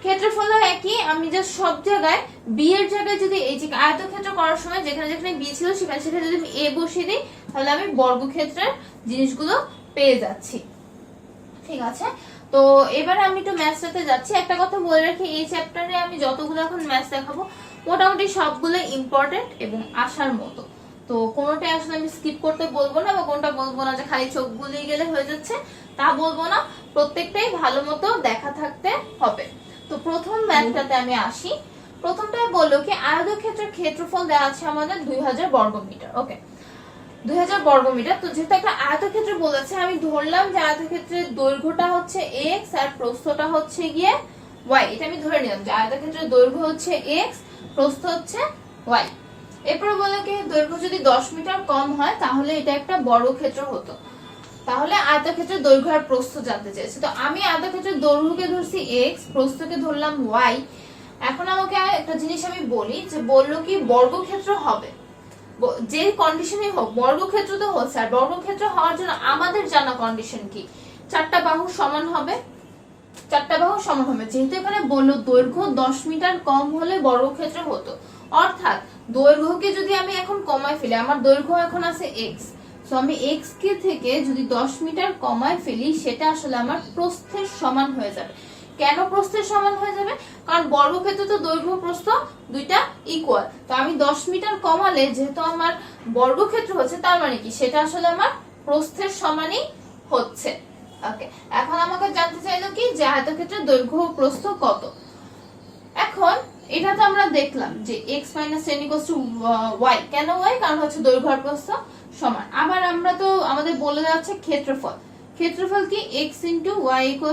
ক্ষেত্রফল একই, আমি জাস্ট সব জায়গায় বি এর জায়গায় যদি এই যে আয়তক্ষেত্র করার সময় যেখানে যেখানে বি ছিল সেখানে সেখানে যদি আমি এ বসিয়ে দিই, তাহলে আমি বর্গক্ষেত্রের জিনিসগুলো পেয়ে যাচ্ছি। ঠিক আছে, তো এবারে আমি একটু ম্যাথসটাতে যাচ্ছি। একটা কথা বলে রাখি, এই চ্যাপ্টারে আমি যতগুলো এখন ম্যাথস দেখাবো মোটামুটি সবগুলো ইম্পর্টেন্ট এবং আসার মতো। তো কোনোটাই আসলে আমি স্কিপ করতে বলবো না, বা কোনটা বলবো না যে খালি চোখ বুলিয়ে গেলে হয়ে যাচ্ছে, তা বলবো না। প্রত্যেকটাই ভালো মতো দেখা থাকতে হবে। তো প্রথম ম্যাথটাতে আমি আসি। প্রথমটাই বললো কি আয়তক্ষেত্রের ক্ষেত্রফল দেওয়া আছে আমাদের 2000 বর্গমিটার। ওকে, 2000 বর্গমিটার। তো যেহেতু একটা আয়তক্ষেত্র বলেছে, আমি ধরলাম যে আয়তক্ষেত্রের দৈর্ঘ্যটা হচ্ছে x আর প্রস্থটা হচ্ছে গিয়ে y। এটা আমি ধরে নিলাম যে আয়তক্ষেত্রের দৈর্ঘ্য হচ্ছে x, প্রস্থ হচ্ছে y। এরপর বলে কি দৈর্ঘ্য যদি 10 মিটার কম হয় তাহলে এটা একটা বর্গক্ষেত্র হতো। তাহলে আয়তক্ষেত্রের দৈর্ঘ্য আর প্রস্থ জানতে চাইছে। তো আমি আয়তক্ষেত্রের দৈর্ঘ্যকে ধরছি x, প্রস্থকে ধরলাম y। এখন আমাকে একটা জিনিস আমি বলি, যে বললো কি বর্গক্ষেত্র হবে, যে কন্ডিশনই হোক বর্গক্ষেত্র তো হচ্ছে। আর বর্গক্ষেত্র হওয়ার জন্য আমাদের জানা কন্ডিশন কি, চারটা বাহু সমান হবে। চারটা বাহু সমান হবে, যেহেতু এখানে বললো দৈর্ঘ্য 10 মিটার কম হলে বর্গক্ষেত্র হতো, অর্থাৎ দৈর্ঘ্যকে যদি আমি এখন কমায় ফেলি, আমার দৈর্ঘ্য এখন আছে x, সো আমি x কে থেকে যদি 10 মিটার কমায় ফেলি সেটা আসলে আমার প্রস্থের সমান হয়ে যাবে। কেন প্রস্থের সমান হয়ে যাবে? কারণ বর্গক্ষেত্রে তো দৈর্ঘ্য প্রস্থ দুইটা ইকুয়াল। তো আমি 10 মিটার কমালে যেহেতু আমার বর্গক্ষেত্র হচ্ছে, তার মানে কি সেটা আসলে আমার প্রস্থের সমানই হচ্ছে। ওকে, এখন আমাকে জানতে চাইলো কি যে আয়তক্ষেত্রের দৈর্ঘ্য ও প্রস্থ কত। এখন এটা তো আমরা দেখলাম যে x - 10 y। কেন y? কারণ হচ্ছে দৈর্ঘ্য আর প্রস্থ সমান। আবার আমরা তো আমাদের বলে যাচ্ছে ক্ষেত্রফল। ক্ষেত্রফল কি x * y =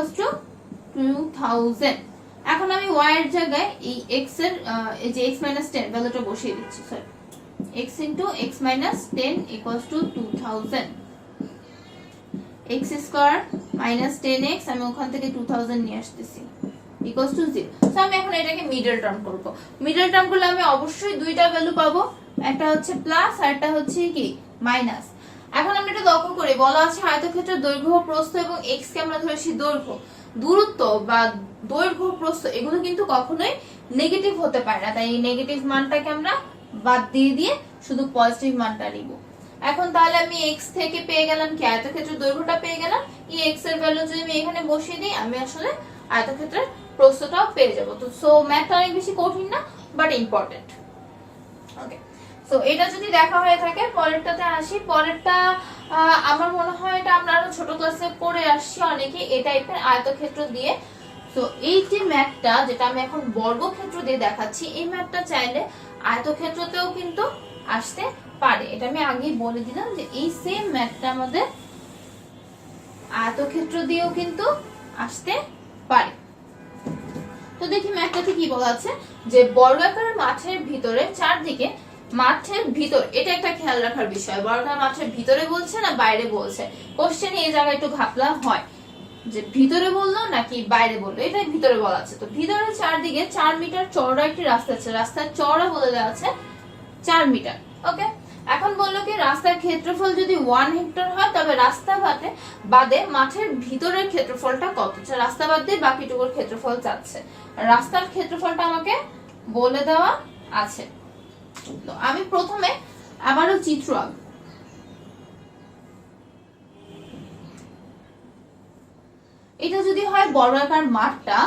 2000। এখন আমি y এর জায়গায় এই x এর এই যে x - 10 ভ্যালুটা বসিয়ে দিচ্ছি। Sorry, x * x - 10 = 2000। x² - 10x, আমি ওখান থেকে 2000 নিয়ে আসতেছি, equals to 0। সো আমি এখন এটাকে মিডল টার্ম করব। মিডল টার্ম করলে আমি অবশ্যই দুইটা ভ্যালু পাবো, একটা হচ্ছে প্লাস আর একটা হচ্ছে কি মাইনাস। এখন আমরা এটা লক্ষ্য করি, বলা আছে আয়তক্ষেত্রের দৈর্ঘ্য, প্রস্থ এবং x কে আমরা ধরেছি দৈর্ঘ্য। দূরত্ব বা দৈর্ঘ্য, প্রস্থ এগুলো কিন্তু কখনোই নেগেটিভ হতে পারে না, তাই এই নেগেটিভ মানটাকে আমরা বাদ দিয়ে শুধু পজিটিভ মানটা নিব। এখন তাহলে আমি x থেকে পেয়ে গেলাম কি আয়তক্ষেত্রের দৈর্ঘ্যটা পেয়ে গেলাম, এই x এর ভ্যালু যদি আমি এখানে বসিয়ে দিই আমি আসলে আয়তক্ষেত্রের প্রস্থটাও পেয়ে যাব। তো সো ম্যাথটা অনেক বেশি কঠিন না, বাট ইম্পর্টেন্ট। ওকে, সো এটা যদি দেখা হয়ে থাকে, পরেরটাতে আসি। পরেরটা আমার মনে হয় এটা আমরা আরো ছোট ক্লাসে পড়ে আসছি অনেকে এই টাইপের আয়তক্ষেত্র দিয়ে। তো এই যে ম্যাথটা যেটা আমি এখন বর্গক্ষেত্র দিয়ে দেখাচ্ছি, এই ম্যাথটা চাইলে আয়তক্ষেত্রতেও কিন্তু আসতে পারে। এটা আমি আগেই বলে দিলাম যে এই সেম ম্যাথটা আমাদের আয়তক্ষেত্র দিয়েও কিন্তু আসতে পারে। তো দেখি ম্যাথটাতে কি বলা আছে, যে বর্গাকার মাঠের ভিতরে চারদিকে, মাঠের ভিতর, এটা একটা খেয়াল রাখার বিষয়, বর্গাকার মাঠের ভিতরে বলছে না বাইরে বলছে। কোশ্চেনে এই জায়গায় একটু ঘাপলা হয় যে ভিতরে বললো নাকি বাইরে বললো, এটাই ভিতরে বলা আছে। তো ভিতরে চারদিকে 4 মিটার চওড়া একটি রাস্তা আছে, রাস্তার চওড়া বলে দেওয়া আছে 4 মিটার। ওকে, এখন বললো কি রাস্তার ক্ষেত্রফল যদি 1 হেক্টর হয় তবে রাস্তা বাদে মাঠের ভিতরের ক্ষেত্রফলটা কত। রাস্তা বাদ দিয়ে বাকিটুকুর ক্ষেত্রফল চাচ্ছে। রাস্তার ক্ষেত্রফলটা আমাকে বলে দেওয়া আছে। তো আমি প্রথমে আবারও চিত্র আঁকব। এটা যদি হয় বর্গাকার মাঠটা,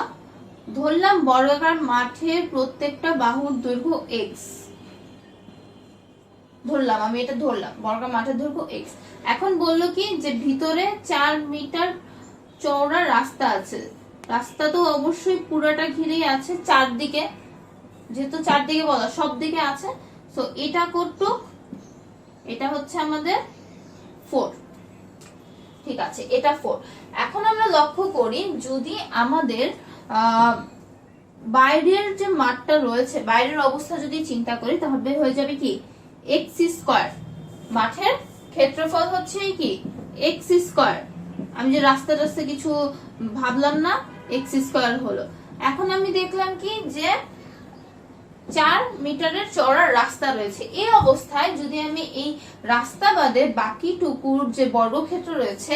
ধরলাম বর্গাকার মাঠের প্রত্যেকটা বাহুর দৈর্ঘ্য x, ধরলাম আমি এটা ধরলাম বর্গাকার মাঠের দৈর্ঘ্য x। এখন বললো কি যে ভিতরে 4 মিটার চওড়া রাস্তা আছে, রাস্তা তো অবশ্যই পুরাটা ঘিরেই আছে, চারদিকে, যেহেতু চারদিকে বলা সব দিকে আছে, সো এটা কতটুক, এটা হচ্ছে আমাদের 4, ঠিক আছে, এটা 4। এখন আমরা লক্ষ্য করি যদি আমাদের বাইরের যে মাঠটা রয়েছে, বাইরের অবস্থা যদি চিন্তা করি তাহলে হয়ে যাবে কি এক্স স্কয়ার, মাঠের ক্ষেত্রফল হচ্ছে কি এক্স স্কয়ার, আমি যে রাস্তা রাস্তা কিছু ভাবলাম না, এক্স স্কয়ার হলো। এখন আমি দেখলাম কি যে 4 মিটারের চওড়া রাস্তা রয়েছে, এই অবস্থায় যদি আমি এই রাস্তা বাদে বাকি টুকুর যে বর্গক্ষেত্র রয়েছে,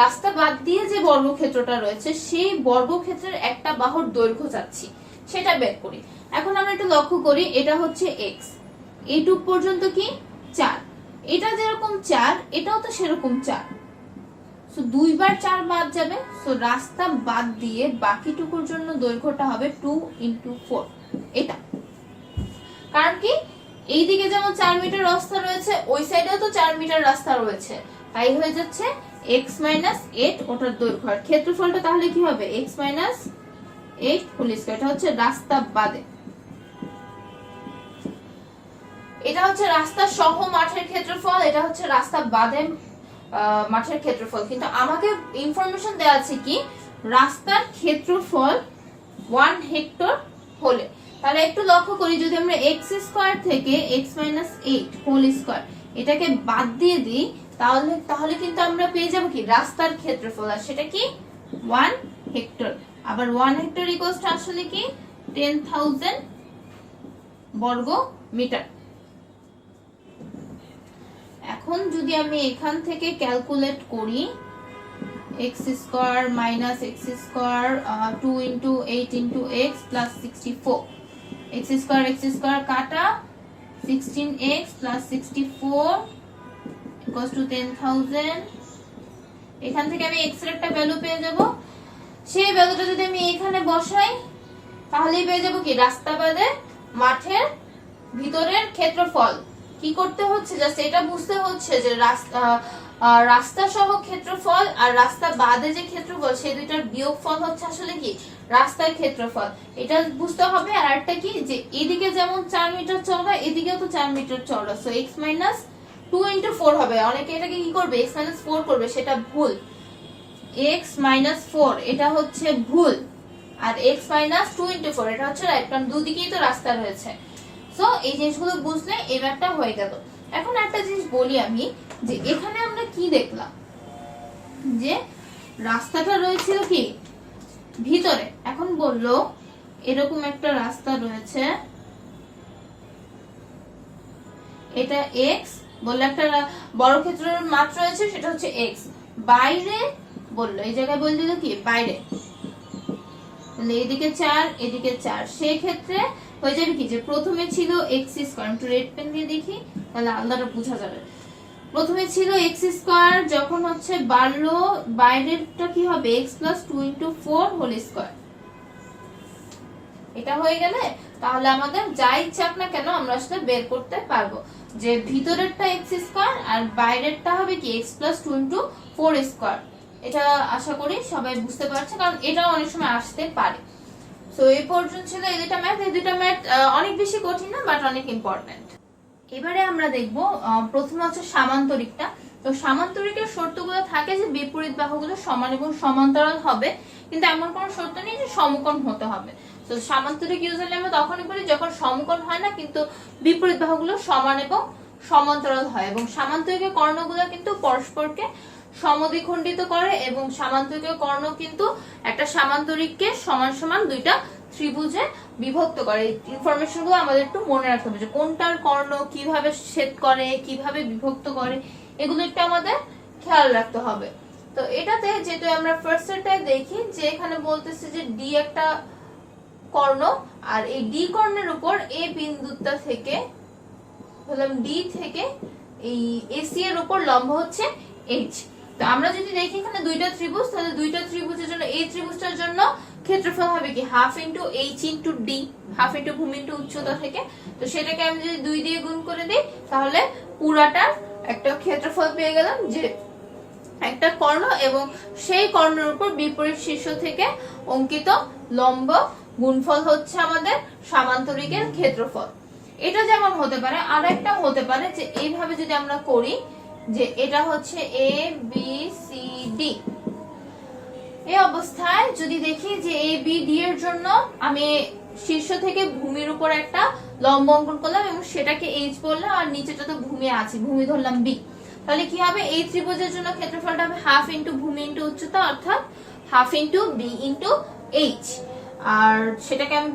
রাস্তা বাদ দিয়ে যে বর্গক্ষেত্রটা রয়েছে সেই বর্গক্ষেত্রের একটা বাহুর দৈর্ঘ্য চাচ্ছি, সেটা বের করি। এখন আমরা একটু লক্ষ্য করি, এটা হচ্ছে x, এইটুক পর্যন্ত কি 4, এটা যেরকম 4 এটাও তো সেরকম 4, সো 2 বার 4 বাদ যাবে, সো রাস্তা বাদ দিয়ে বাকিটুকুর জন্য দৈর্ঘ্যটা হবে 2 × 4, এটা। কারণ কি এইদিকে যেমন 4 মিটার রাস্তা রয়েছে, ওই সাইডেও তো 4 মিটার রাস্তা রয়েছে, তাই হয়ে যাচ্ছে x - 8 ওটার দৈর্ঘ্য। আর ক্ষেত্রফলটা তাহলে কি হবে x - 8 হোল স্কয়ার, এটা হচ্ছে রাস্তা বাদে, এটা হচ্ছে রাস্তা সহ মাঠের ক্ষেত্রফল, এটা হচ্ছে রাস্তা বাদে মাঠের ক্ষেত্রফল। কিন্তু আমাকে ইনফরমেশন দেওয়া আছে কি রাস্তার ক্ষেত্রফল 1 হেক্টর হলে, তাহলে একটু লক্ষ্য করি, যদি আমরা x স্কয়ার থেকে x - 8 হোল স্কয়ার এটাকে বাদ দিয়ে দিই তাহলে কিন্তু আমরা পেয়ে যাব কি রাস্তার ক্ষেত্রফল, আর সেটা কি 1 হেক্টর। আবার 1 হেক্টর ইকুয়ালস টু আসলে কি 10,000 বর্গ মিটার। এখন যদি আমি এখান থেকে ক্যালকুলেট করি x square minus x square 2 × 8 × x plus 64, x square কাটা 16x প্লাস 64 ইকুয়ালস টু 10,000। এখান থেকে আমি x এর একটা ভ্যালু পেয়ে যাব, সেই ভ্যালুটা যদি আমি এখানে বসাই তাহলেই পেয়ে যাব কি রাস্তা বাদে মাঠের ভিতরের ক্ষেত্রফল। কি করতে হচ্ছে, জাস্ট এটা বুঝতে হচ্ছে যে রাস্তা সহ ক্ষেত্রফল আর রাস্তা বাদে যে ক্ষেত্রফল সেই দুইটার বিয়োগফল হচ্ছে আসলে কি রাস্তার ক্ষেত্রফল, এটা বুঝতে হবে। আর একটা কি যে এদিকে যেমন 4 মিটার চওড়া এদিকেও তো 4 মিটার চওড়া, সো x - 2 × 4 হবে। অনেকে এটাকে কি করবে x - 4 করবে, সেটা ভুল, x - 4 এটা হচ্ছে ভুল, আর x - 2 × 4 এটা হচ্ছে রাইট, কারণ দুদিকেই তো রাস্তা রয়েছে। সো এই জিনিসগুলো বুঝলে এই ম্যাপটা হয়ে গেল। এখন একটা জিনিস বলি আমি, যে এখানে আমরা কি দেখলাম যে রাস্তাটা রয়েছিল কি ভিতরে, এখন বললো এরকম একটা রাস্তা রয়েছে, এটা x, বললো একটা বর্গক্ষেত্রের মাত্রা রয়েছে সেটা হচ্ছে x, বাইরে বললো এই জায়গায় বলে দিল কি বাইরে, এদিকে 4 এদিকে 4, সেই ক্ষেত্রে হয়ে যাবে কি যে প্রথমে ছিল x স্কয়ার, একটু রেড পেন দিয়ে দেখি তাহলে আলাদাটা বোঝা যাবে। প্রথমে ছিল x স্কয়ার, যখন হচ্ছে বাড়লো বাইরেরটা কি হবে x + 2 × 4 হোল স্কয়ার, এটা হয়ে গেলে তাহলে আমাদের যা ইচ্ছা না কেন আমরা আসলে বের করতে পারবো যে ভিতরেরটা x স্কয়ার আর বাইরেরটা হবে কি x + 2 × 4 স্কয়ার। এটা আশা করি সবাই বুঝতে পারছে, কারণ এটাও অনেক সময় আসতে পারে। সো এই পর্যন্ত ছিল এই দুটো ম্যাথ, অনেক বেশি কঠিন না বাট অনেক ইম্পর্টেন্ট। এবারে আমরা দেখব প্রথমে হচ্ছে সামান্তরিকটা। তো সামান্তরিকের শর্তগুলো থাকে যে বিপরীত বাহুগুলো সমান এবং সমান্তরাল হবে, কিন্তু এমন কোনো শর্ত নেই যে সমকোণ হতে হবে। তো সামান্তরিক ইউজুয়ালি আমরা তখনই বলি যখন সমকোণ হয় না কিন্তু বিপরীত বাহুগুলো সমান এবং সমান্তরাল হয়, এবং সামান্তরিকের কর্ণগুলো কিন্তু পরস্পরকে সমদ্বিখণ্ডিত করে, এবং সামান্তরিকের কর্ণ কিন্তু একটা সামান্তরিককে সমান সমান দুইটা ত্রিভুজে বিভক্ত করে। ইনফরমেশনগুলো আমাদের একটু মনে রাখতে হবে যে কোনটার কর্ণ কিভাবে ছেদ করে, কিভাবে বিভক্ত করে, এগুলো একটু আমাদের খেয়াল রাখতে হবে। তো এটাতে যেহেতু আমরা ফার্স্ট এরটায় দেখি যে এখানে বলতেছে যে ডি একটা কর্ণ, আর এই ডি কর্ণের উপর এ বিন্দুটা থেকে বললাম ডি থেকে এই এসি এর উপর লম্ব হচ্ছে এইচ। তো আমরা যদি দেখি এখানে দুইটা ত্রিভুজ, তাহলে দুইটা ত্রিভুজের জন্য এই ত্রিভুজটার জন্য ক্ষেত্রফল হবে কি half into H into D, half into ভূমি ইন্টু উচ্চতা থেকে। তো সেটাকে আমি যদি 2 দিয়ে গুণ করে দিই তাহলে পুরাটার একটা ক্ষেত্রফল পেয়ে গেলাম যে একটা কর্ণ এবং সেই কর্ণের উপর বিপরীত শীর্ষ থেকে অঙ্কিত লম্ব গুণফল হচ্ছে আমাদের সামান্তরিকের ক্ষেত্রফল। এটা যেমন হতে পারে, আর একটা হতে পারে যে এইভাবে যদি আমরা করি যে এটা হচ্ছে এ বি সি ডি, এই অবস্থায় যদি দেখি যে এ বি ডি এর জন্য আমি শীর্ষ থেকে ভূমির উপর একটা লম্ব অঙ্কন করলাম এবং সেটাকে এইচ বললাম, আর নিচেটা তো ভূমি আছে, ভূমি ধরলাম বি, তাহলে কি হবে এই ত্রিভুজের জন্য ক্ষেত্রফলটা হবে হাফ ইন্টু ভূমি ইন্টু উচ্চতা, অর্থাৎ half into b into h, আর সেটাকে আমি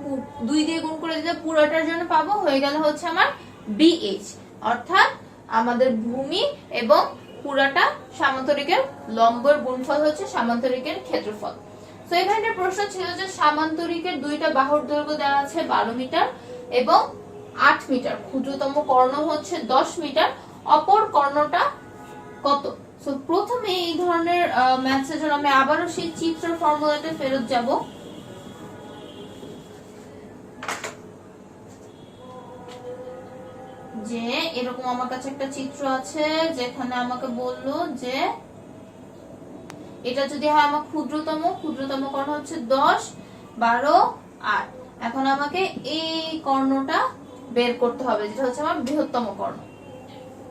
2 দিয়ে গুণ করে দিলে পুরোটার জন্য পাবো, হয়ে গেল হচ্ছে আমার বিএইচ, অর্থাৎ আমাদের ভূমি এবং পুরাটা সামান্তরিকের লম্বের গুণফল হচ্ছে সামান্তরিকের ক্ষেত্রফল। তো এখানে প্রশ্ন ছিল যে সামান্তরিকের দুইটা বাহুর দৈর্ঘ্য দেওয়া আছে 12 মিটার এবং 8 মিটার, ক্ষুদ্রতম কর্ণ হচ্ছে 10 মিটার, অপর কর্ণটা কত। সো প্রথমে এই ধরনের ম্যাথসের জন্য আমি আবারও সেই চিত্র ফর্মুলাতে ফেরত যাব। যে এরকম আমার কাছে একটা চিত্র আছে যেখানে আমাকে বললো যে এটা যদি হয় আমার ক্ষুদ্রতম কর্ণ হচ্ছে 10, 12, 8। এখন আমাকে এই কর্ণটা বের করতে হবে যেটা হচ্ছে আমার বৃহত্তম কর্ণ,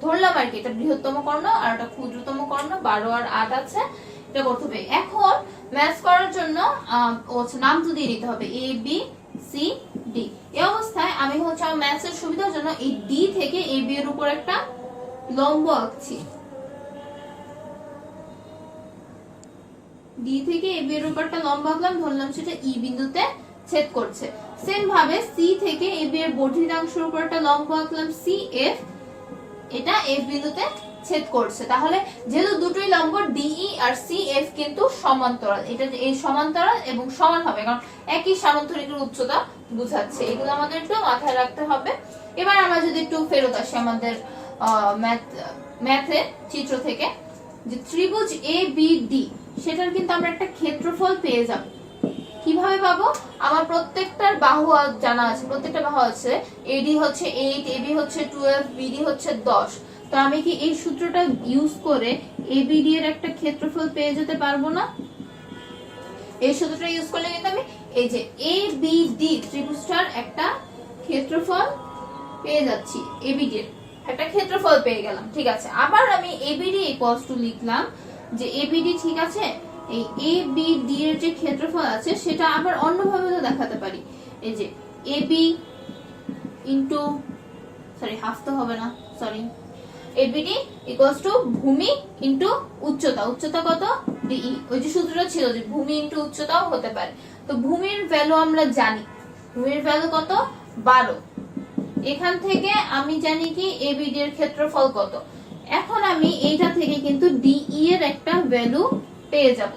ধরলাম আর কি এটা বৃহত্তম কর্ণ আর এটা ক্ষুদ্রতম কর্ণ, 12 আর 8 আছে, এটা করতে হবে। এখন ম্যাচ করার জন্য নাম তো দিয়ে দিতে হবে এ বি সি ডি। এই অবস্থায় আমি হচ্ছে আমার ম্যাথসের সুবিধার জন্য এই ডি থেকে এ বি এর উপর একটা লম্ব আঁকছি, ডি থেকে এ বি এর উপর একটা লম্ব আঁকলাম, ধরলাম সেটা ই বিন্দুতে ছেদ করছে। সেম ভাবে সি থেকে এ বি এর বর্ধিতাংশের উপর একটা লম্ব আঁকলাম সি এফ, এটা এফ বিন্দুতে ছেদ করছে। তাহলে যেহেতু দুটোই লম্ব ডিই আর সি এফ কিন্তু সমান্তরাল, এটা এই সমান্তরাল এবং সমান হবে কারণ একই সামান্তরিকের উচ্চতা বুঝাচ্ছে। এগুলো আমাদের একটু মাথায় রাখতে হবে। এবার আমরা যদি একটু ফেরত আসি আমাদের ম্যাথে চিত্র থেকে, যে ত্রিভুজ এ বি ডি সেটার কিন্তু আমরা একটা ক্ষেত্রফল পেয়ে যাব। কিভাবে পাবো? আমার প্রত্যেকটার বাহু জানা আছে, প্রত্যেকটা বাহু আছে, এডি হচ্ছে 8, এবি হচ্ছে 12, বিডি হচ্ছে 10। তো আমি কি এই সূত্রটা ইউজ করে এবিডি এর একটা ক্ষেত্রফল পেয়ে যেতে পারবো না? এই সূত্রটা ইউজ করলে কিন্তু আমি এই যে এবিডি ত্রিভুজটার একটা ক্ষেত্রফল পেয়ে যাচ্ছি, এবিডি এর একটা ক্ষেত্রফল পেয়ে গেলাম। ঠিক আছে, আবার আমি এবিডি ইকুয়ালস টু লিখলাম যে এবিডি, ঠিক আছে, এই এবিডি এর যে ক্ষেত্রফল আছে সেটা আবার অন্যভাবে তো দেখাতে পারি। এই যে এবি ইনটু হাফ তো হবে না, এবিডি ইকুয়ালস টু ভূমি ইনটু উচ্চতা, উচ্চতা কত ডিই, ওই যে সূত্রটা ছিল যে ভূমি ইনটু উচ্চতাও হতে পারে। তো ভূমির ভ্যালু আমরা জানি, ভূমির ভ্যালু কত 12, এখান থেকে আমি জানি কি এবিডি এর ক্ষেত্রফল কত। এখন আমি এইটা থেকে কিন্তু ডিই এর একটা ভ্যালু পেয়ে যাব।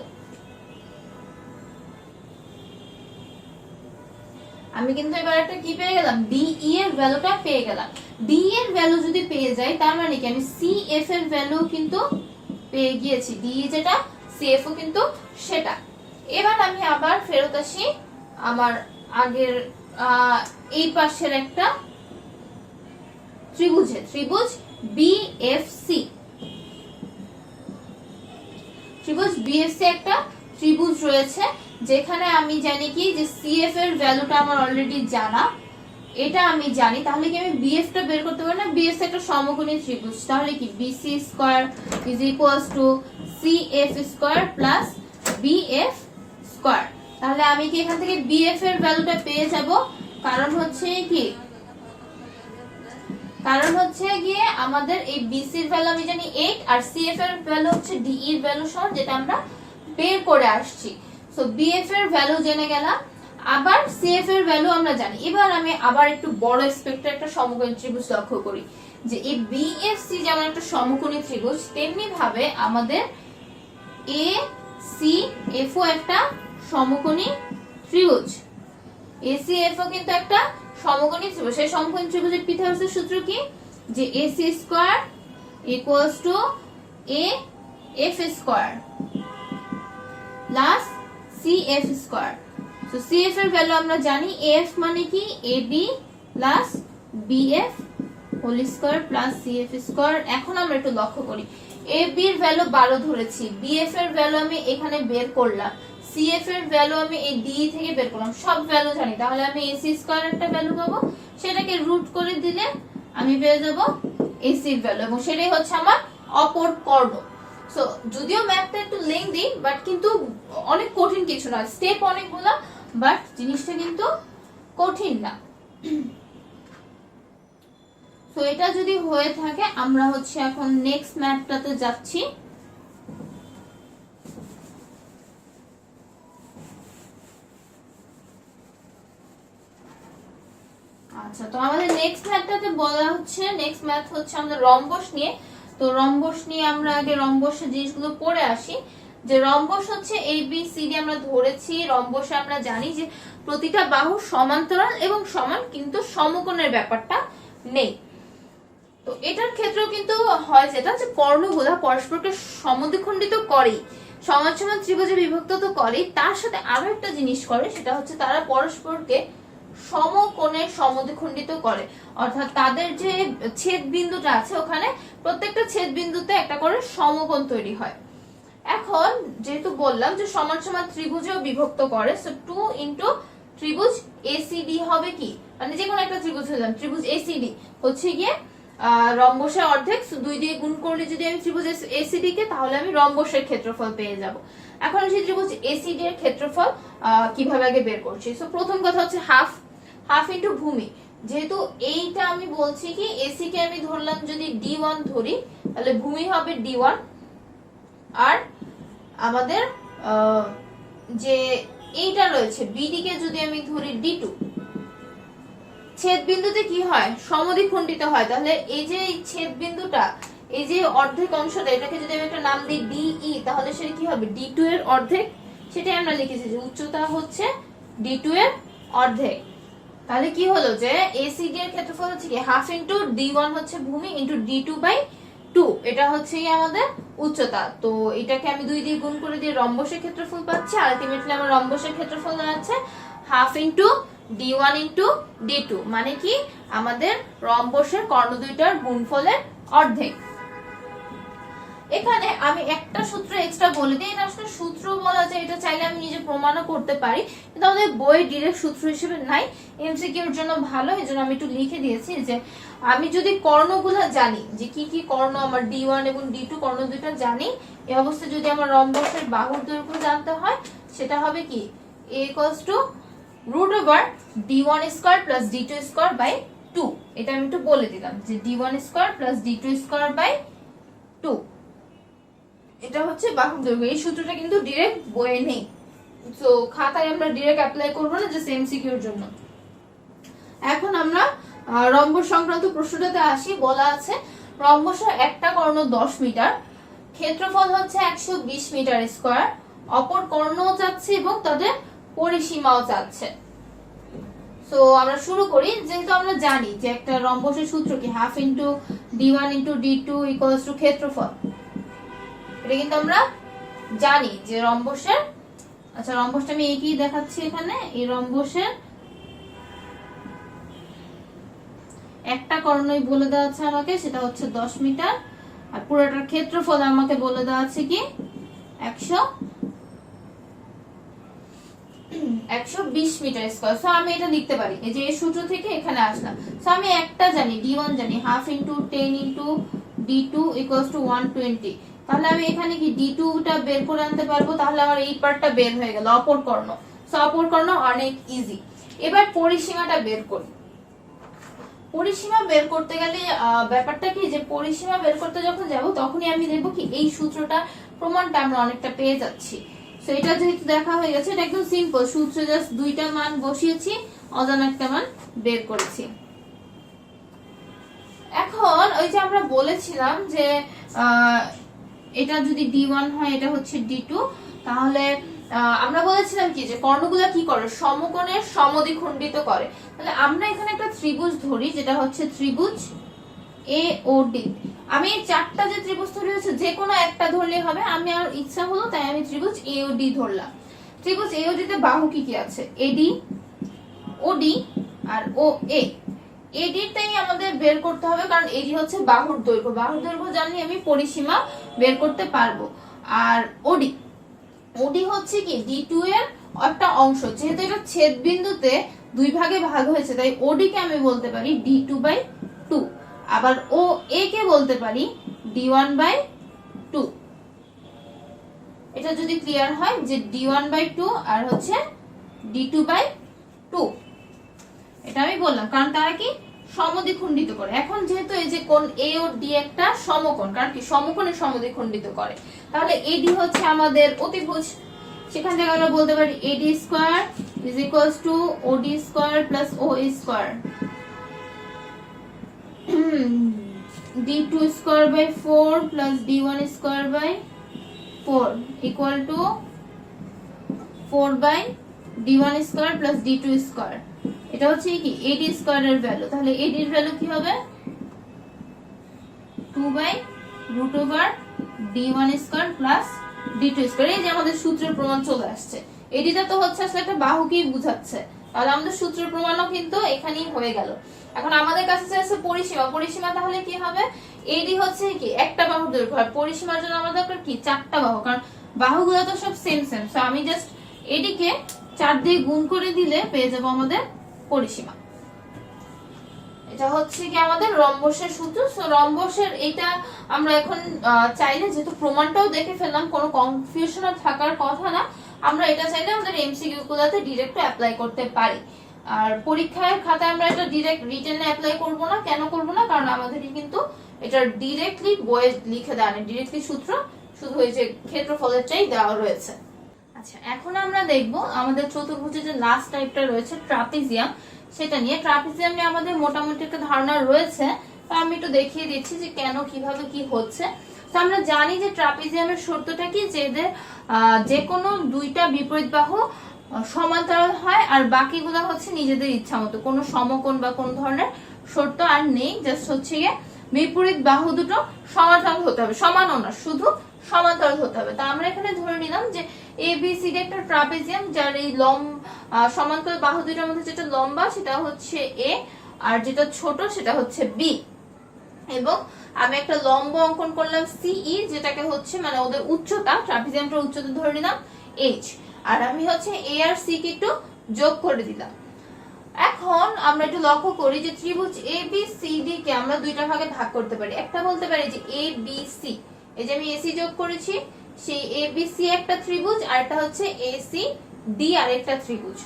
আমি কিন্তু এবার একটা কি পেয়ে গেলাম, ডিই এর ভ্যালুটা পেয়ে গেলাম। ডি এর ভ্যালু যদি পেয়ে যাই তার মানে কি আমি সিএফ এর ভ্যালু কিন্তু পেয়ে গিয়েছি, ডি যেটা সিএফ ও কিন্তু সেটা। এবার আমি আবার ফেরত আসি আমার আগের এই পাশের একটা ত্রিভুজে, ত্রিভুজ বিএফসি, ত্রিভুজ বিএফসি একটা ত্রিভুজ রয়েছে যেখানে আমি জানি কি যে সিএফ এর ভ্যালুটা আমার অলরেডি জানা, এটা আমি জানি। তাহলে কি আমি বিএফ টা বের করতে পারি না? বিএফ একটা সমকোণী ত্রিভুজ, তাহলে কি BC square is equals to CF square plus BF square. তাহলে আমি কি এখান থেকে বিএফ এর ভ্যালুটা পেয়ে যাব, কারণ হচ্ছে গিয়ে আমাদের এই বিসি এর ভ্যালু আমি জানি 8 আর সিএফ এর ভ্যালু হচ্ছে ডিই এর ভ্যালু সমান, যেটা আমরা বের করে আসছি। সো বিএফ এর ভ্যালু জেনে গেলাম, আবার সিএফ এর ভ্যালু আমরা জানি। এবার আমি আবার একটু বড় স্পেক্ট্রাম একটা সমকোণী ত্রিভুজ লক্ষ্য করি, যে এই বিএফসি যেমন একটা সমকোণী ত্রিভুজ তেমনি ভাবে আমাদের এসিএফ ও একটা সমকোণী ত্রিভুজ, এসিএফ ও কিন্তু একটা সমকোণী ত্রিভুজ। সেই সমকোণী ত্রিভুজের পিথাগোরাসের সূত্র কি, যে AC square equals to A F square plus CF square. So CF এর ভ্যালু আমরা জানি, এফ মানে কি AB plus BF whole square plus CF square. এখন আমরা একটু লক্ষ্য করি এ বি এর ভ্যালু 12 ধরেছি, বিএফ এর ভ্যালু আমি এখানে বের করলাম, সিএফ এর ভ্যালু আমি এই ডি থেকে বের করলাম, সব ভ্যালু জানি, তাহলে আমি এসি স্কয়ার একটা ভ্যালু পাবো, সেটাকে রুট করে দিলে আমি পেয়ে যাব এসি এর ভ্যালু, এবং সেটাই হচ্ছে আমার অপর কর্ণ। সো যদিও ম্যাথটা একটু লেংদি, বাট কিন্তু অনেক কঠিন কিছু না, স্টেপ অনেকগুলো, বাট জিনিসটা কিন্তু কঠিন না। তো এটা যদি হয়ে থাকে, আমরা হচ্ছে এখন নেক্সট ম্যাথটাতে যাচ্ছি। আচ্ছা, তো আমাদের নেক্সট ম্যাথটাতে বলা হচ্ছে, নেক্সট ম্যাথ হচ্ছে আমাদের রম্বস নিয়ে। তো রম্বস নিয়ে আমরা আগে রম্বসের জিনিসগুলো পড়ে আসি। যে রম্বস হচ্ছে এ বি সি ডি আমরা ধরেছি, রম্বসে আমরা জানি যে প্রতিটা বাহু সমান্তরাল এবং সমান, কিন্তু সমকোণের ব্যাপারটা নেই। তো এটার ক্ষেত্রেও কিন্তু হয় যেটা, যে কর্ণগুলা পরস্পরকে সমদ্বিখণ্ডিত করেই, সমান সমান ত্রিভুজে বিভক্ত তো করেই, তার সাথে আরো একটা জিনিস করে, সেটা হচ্ছে তারা পরস্পরকে সমকোণে সমদ্বিখণ্ডিত করে। অর্থাৎ তাদের যে ছেদ বিন্দুটা আছে, ওখানে প্রত্যেকটা ছেদ বিন্দুতে একটা করে সমকোণ তৈরি হয়। এখন যেহেতু বললাম যে সমান সমান ত্রিভুজেও বিভক্ত করে, সো 2 ইনটু ত্রিভুজ এসিডি হবে কি, মানে যে কোনো একটা ত্রিভুজ হলাম, ত্রিভুজ এসিডি হচ্ছে গিয়ে রম্বসের অর্ধেক, 2 দিয়ে গুণ করলে যদি আমি ত্রিভুজ এসিডি কে, তাহলে আমি রম্বসের ক্ষেত্রফল পেয়ে যাব। এখন সেই ত্রিভুজ এসিডি এর ক্ষেত্রফল কিভাবে আগে বের করছি। সো প্রথম কথা হচ্ছে হাফ ইনটু ভূমি। যেহেতু এইটা আমি বলছি কি, এসি কে আমি ধরলাম যদি D1 ধরি, তাহলে ভূমি হবে D1, আর আমাদের যে এইটা রয়েছে বিডি কে যদি আমি ধরি D2, ছেদ বিন্দুতে কি হয়, সমদ্বিখণ্ডিত হয়, তাহলে এই যে ছেদ বিন্দুটা, এই যে অর্ধেক অংশটা, এটাকে যদি আমি একটা নাম দিই ডিই, তাহলে সেটা কি হবে, D2 এর অর্ধেক। সেটাই আমরা লিখেছি যে উচ্চতা হচ্ছে D2 এর অর্ধেক। তাহলে কি হলো যে এসিডি এর ক্ষেত্রফল হচ্ছে কি, হাফ ইনটু D1 হচ্ছে ভূমি ইনটু D2/2, এটা হচ্ছে আমাদের উচ্চতা। তো এটাকে আমি 2 দিয়ে গুণ করে দিয়ে রম্বসের ক্ষেত্রফল পাচ্ছি, আলটিমেটলি আমার রম্বসের ক্ষেত্রফল দাঁড়াচ্ছে half into D1 into D2, মানে কি আমাদের রম্বসের কর্ণ দুইটার গুণফলের অর্ধেক। এখানে আমি একটা সূত্র এক্সট্রা বলে দিই, এটা আসলে সূত্র বলা যায়, এটা চাইলে আমি নিজে প্রমাণও করতে পারি, কিন্তু আমাদের বইয়ে ডিরেক্ট সূত্র হিসেবে নাই, এমসিকিউর জন্য ভালো, এই জন্য আমি একটু লিখে দিয়েছি যে আমি যদি কর্ণগুলো জানি, যে কি কি কর্ণ আমার D1 এবং D2 কর্ণ দুইটা জানি, এই অবস্থায় যদি আমার রম্বসের বাহুর দৈর্ঘ্য জানতে হয়, সেটা হবে কি A = √D1 square plus D2 square by 2। এটা আমি একটু বলে দিলাম যে D1 square plus D2 square by 2, এটা হচ্ছে বাহুর দৈর্ঘ্য। এই সূত্রটা কিন্তু ডাইরেক্ট বইয়ে নেই, সো খাতায় আমরা ডাইরেক্ট অ্যাপ্লাই করব না, জাস্ট এমসিকিউর জন্য। এখন আমরা রম্বস সংক্রান্ত প্রশ্নটাতে আসি। বলা আছে রম্বসের একটা কর্ণ 10 মিটার, ক্ষেত্রফল হচ্ছে 120 মিটার স্কয়ার, অপর কর্ণও চাচ্ছে এবং তাদের পরিসীমাও চাচ্ছে। সো আমরা শুরু করি। যেহেতু আমরা জানি যে একটা রম্বসের সূত্র কি, half into D1 into D2 equals to ক্ষেত্রফল, এটা কিন্তু আমরা জানি যে রম্বসের, আচ্ছা রম্বসটা আমি একই দেখাচ্ছি এখানে, এই রম্বসের একটা কর্ণই বলে দেওয়া আছে আমাকে, সেটা হচ্ছে 10 মিটার, আর পুরোটার ক্ষেত্রফল আমাকে বলে দেওয়া আছে কি 120 মিটার স্কয়ার। সো আমি এটা লিখতে পারি, এই যে এই সূত্র থেকে এখানে আসলাম। সো আমি একটা জানি D1 জানি, half into 10 into D2 equals to 120, তাহলে আমি এখানে কি D2 টা বের করে আনতে পারবো, তাহলে আমার এই পার্টটা বের হয়ে গেল, অপর কর্ণ। সো অপর কর্ণ অনেক ইজি। এবার পরিসীমাটা বের করি। পরিসীমা বের করতে গেলে ব্যাপারটা কি, যে পরিসীমা বের করতে যখন যাব, তখনই আমি দেখবো কি এই সূত্রটা প্রমাণটা আমরা অনেকটা পেয়ে যাচ্ছি। সো এটা যেহেতু দেখা হয়ে গেছে, এটা একদম সিম্পল সূত্র, জাস্ট দুইটা মান বসিয়েছি, অজানা একটা মান বের করেছি। এখন ওই যে আমরা বলেছিলাম যে এটা যদি D1 হয়, এটা হচ্ছে D2, তাহলে আমরা বলেছিলাম কি যে কর্ণগুলা কি করে, সমকোণের সমদ্বিখণ্ডিত করে। তাহলে আমরা এখানে একটা ত্রিভুজ ধরি, যেটা হচ্ছে ত্রিভুজ AOD। আমি এই চারটা যে ত্রিভুজ তৈরি হয়েছে, যে কোনো একটা ধরলেই হবে, আমি আর ইচ্ছা হলো তাই আমি ত্রিভুজ AOD ধরলাম। ত্রিভুজ AOD তে বাহু কি কি আছে, AD, OD আর OA। এডিটাই আমাদের বের করতে হবে, কারণ এডি হচ্ছে বাহুর দৈর্ঘ্য, বাহুর দৈর্ঘ্য জানি আমি পরিসীমা বের করতে পারবো। আর ওডি, ওডি হচ্ছে কি D2 এর একটা অংশ, যেহেতু এটা ছেদ বিন্দুতে দুই ভাগে ভাগ হয়েছে তাই ওডি কে আমি বলতে পারি D2/2, আবার ও এ কে বলতে পারি D1/2। এটা যদি ক্লিয়ার হয় যে D1/2 আর হচ্ছে D2/2, এটা আমি বললাম কারণ তারা কি সমদ্বিখণ্ডিত করে। এখন যেহেতু এই যে কোণ এ ও ডি একটা সমকোণ, কারণ কি সমকোণে সমদ্বিখণ্ডিত করে, তাহলে এডি হচ্ছে আমাদের অতিভুজ। সেখান থেকে আমরা বলতে পারি AD square is equals to OD square plus O square, D2 square by 4 plus D1 square by 4 equal to 4 by D1 square plus D2 square. এটা হচ্ছে কি এডি স্কয়ারের ভ্যালু, তাহলে এডি এর ভ্যালু কি হবে 2/√D1 square plus D2 square. এই যে আমাদের সূত্রের প্রমাণ চলে আসছে, এডিটা তো হচ্ছে আসলে একটা বাহুকেই বোঝাচ্ছে, তাহলে আমাদের সূত্রের প্রমাণও কিন্তু এখানেই হয়ে গেল। এখন আমাদের কাছে আছে পরিসীমা, পরিসীমা তাহলে কি হবে এডি হচ্ছে কি একটা বাহুর দৈর্ঘ্য, আর পরিসীমার জন্য আমাদের দরকার কি চারটা বাহু, কারণ বাহুগুলো তো সব সেম সেম। সো আমি জাস্ট এডিকে 4 দিয়ে গুণ করে দিলে পেয়ে যাব আমাদের পরিসীমা। এটা হচ্ছে কি আমাদের রম্বসের সূত্র। সো রম্বসের এটা আমরা এখন চাইলে, যেহেতু প্রমাণটাও দেখে ফেললাম, কোনো কনফিউশন থাকার কথা না, আমরা এটা চাইলে আমাদের এমসিকিউ গুলোতে ডিরেক্ট অ্যাপ্লাই করতে পারি। আর পরীক্ষার খাতায় আমরা এটা ডিরেক্ট রিটেনে অ্যাপ্লাই করব না। কেন করব না? কারণ আমাদের কিন্তু এটা ডিরেক্টলি বইয়ে লিখে দেওয়া নেই, ডিরেক্টলি সূত্র শুধু এই যে ক্ষেত্রফলেরটাই দেওয়া রয়েছে। আচ্ছা, এখন আমরা দেখব আমাদের চতুর্ভুজের যে লাস্ট টাইপটা রয়েছে ট্রাপিজিয়াম, সেটা নিয়ে। ট্রাপিজিয়াম নিয়ে আমাদের মোটামুটি একটা ধারণা রয়েছে, তো আমি একটু দেখিয়ে দিচ্ছি যে কেন কিভাবে কি হচ্ছে। তো আমরা জানি যে ট্রাপিজিয়ামের শর্তটা কি, যে এদের যে কোনো দুইটা বিপরীত বাহু সমান্তরাল হয়, আর বাকিগুলো হচ্ছে নিজেদের ইচ্ছা মতো, কোনো সমকোণ বা কোন ধরনের শর্ত আর নেই। জাস্ট হচ্ছে গিয়ে বিপরীত বাহু দুটো সমান্তরাল হতে হবে, সমানও না, শুধু সমান্তরাল হতে হবে। তা আমরা এখানে ধরে নিলাম যে ABCD একটা ট্রাপিজিয়াম, যার এই সমান্তরাল বাহু দুটোর মধ্যে যেটা লম্বা সেটা হচ্ছে A, আর যেটা ছোট সেটা হচ্ছে B। এবং আমি একটা লম্ব অঙ্কন করলাম CE, যেটাকে হচ্ছে মানে ওদের উচ্চতা, ট্রাপিজিয়ামটার উচ্চতা ধরে নিলাম H, আর আমি হচ্ছে A আর C কে একটু যোগ করে দিলাম। এখন আমরা একটু লক্ষ্য করি যে ত্রিভুজ ABCD কে আমরা দুইটা ভাগে ভাগ করতে পারি। একটা বলতে পারি যে ABC, এই যে আমি AC যোগ করেছি, সেই ABC একটা ত্রিভুজ, আর একটা হচ্ছে ACD আর একটা ত্রিভুজ।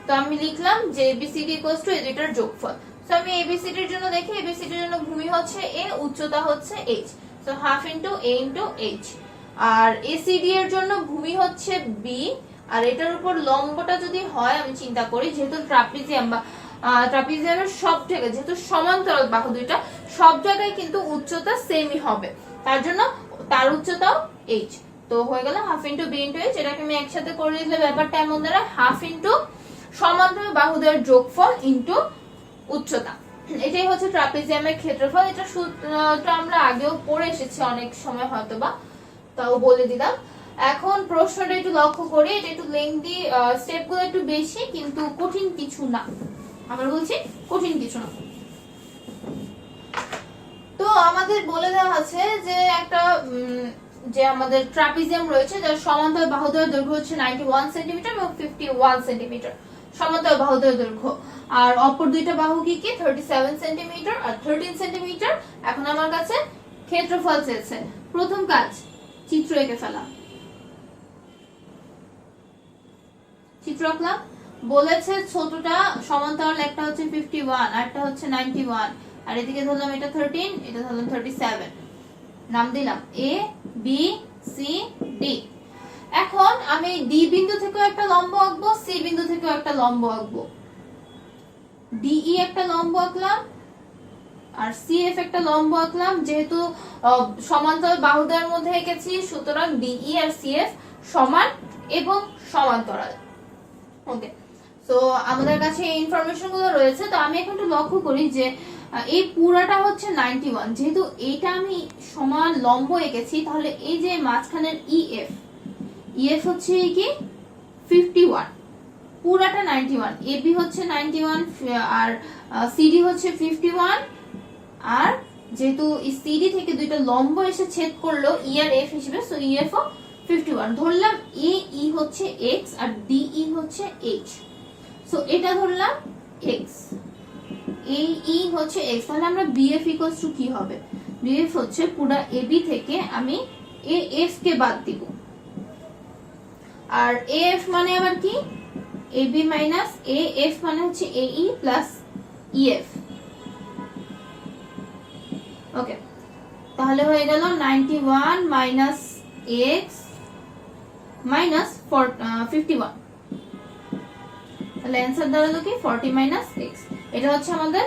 তো আমি লিখলাম যে ABCD ইকুয়ালস টু এই দুইটার যোগফল। সো আমি ABCD এর জন্য দেখি, ABCD এর জন্য ভূমি হচ্ছে A, উচ্চতা হচ্ছে H, so half into A ইনটু H। আর ACD এর জন্য ভূমি হচ্ছে B, আর এটার উপর লম্বটা যদি হয়, আমি চিন্তা করি যেহেতু ট্রাপিজিয়াম বা ট্রাপিজিয়ামের সব জায়গায় যেহেতু সমান্তরাল বাহু দুইটা, সব জায়গায় কিন্তু উচ্চতা সেমই হবে, তার জন্য তার উচ্চতাও H। তো হয়ে গেল half into B into H। এটাকে আমি একসাথে করে দিলে ব্যাপারটা এমন দাঁড়ায় হাফ ইনটু সমান্তরাল বাহুদের যোগফল ইনটু উচ্চতা। এটাই হচ্ছে ট্রাপিজিয়ামের ক্ষেত্রফল। এটা সূত্রটা আমরা আগেও পড়ে এসেছি অনেক সময় হয়তোবা, তাও বলে দিলাম। এখন প্রশ্নটা একটু লক্ষ্য করি, এটা একটু লেংথি, স্টেপগুলো একটু বেশি, কিন্তু কঠিন কিছু না। আমরা বলছি কঠিন কিছু না। তো আমাদের বলে দেওয়া আছে যে একটা যে আমাদের ট্রাপিজিয়াম রয়েছে, যার সমান্তরাল বাহুদ্বয়ের দৈর্ঘ্য হচ্ছে 91 সেন্টিমিটার এবং 51 সেন্টিমিটার সমান্তরাল বাহুদ্বয়ের দৈর্ঘ্য, আর অপর দুইটা বাহু কি 37 সেন্টিমিটার আর 13 সেন্টিমিটার। এখন আমার কাছে ক্ষেত্রফল চেয়েছে। প্রথম কাজ চিত্র এঁকে ফেলা। চিত্র আঁকলাম, বলেছে ছোটটা সমান্তরাল, একটা হচ্ছে 51 আর একটা হচ্ছে 91, আর এদিকে ধরলাম এটা 13, এটা ধরলাম 37। নাম দিলাম A B C D। এখন আমি D বিন্দু থেকেও একটা লম্ব আঁকবো, C বিন্দু থেকেও একটা লম্ব আঁকবো। DE একটা লম্ব আঁকলাম আর CF একটা লম্ব আঁকলাম। যেহেতু সমান্তরাল বাহুদ্বয়ের মধ্যে এঁকেছি, সুতরাং DE আর CF সমান এবং সমান্তরাল। ওকে, সো আমাদের কাছে এই ইনফরমেশন গুলো রয়েছে। তো আমি এখন একটু লক্ষ্য করি যে এই পুরাটা হচ্ছে 91, যেহেতু এইটা আমি সমান লম্ব এঁকেছি, তাহলে এই যে মাঝখানের EF হচ্ছে কি 51। পুরাটা 91, এবি হচ্ছে 91 আর সিডি হচ্ছে 51, আর যেহেতু সিডি থেকে দুইটা লম্ব এসে ছেদ করলো ই আর এফ হিসেবে, সো ইএফ ও 51 ধরলাম। এ ই হচ্ছে এক্স আর ডি ই হচ্ছে এইচ, সো এটা ধরলাম এক্স, এ ই হচ্ছে এক্স। তাহলে আমরা বিএফ ইকুয়ালস টু কি হবে? বিএফ হচ্ছে পুরা এবি থেকে আমি এ এফ কে বাদ দিব, আর এ এফ মানে আবার কি? এবি মাইনাস এ এফ মানে হচ্ছে এ ই প্লাস ইএফ। ওকে, তাহলে হয়ে গেল 91 মাইনাস এক্স মাইনাস 51, তাহলে অ্যান্সার দাঁড়ালো কি 40 মাইনাস এক্স। এটা হচ্ছে আমাদের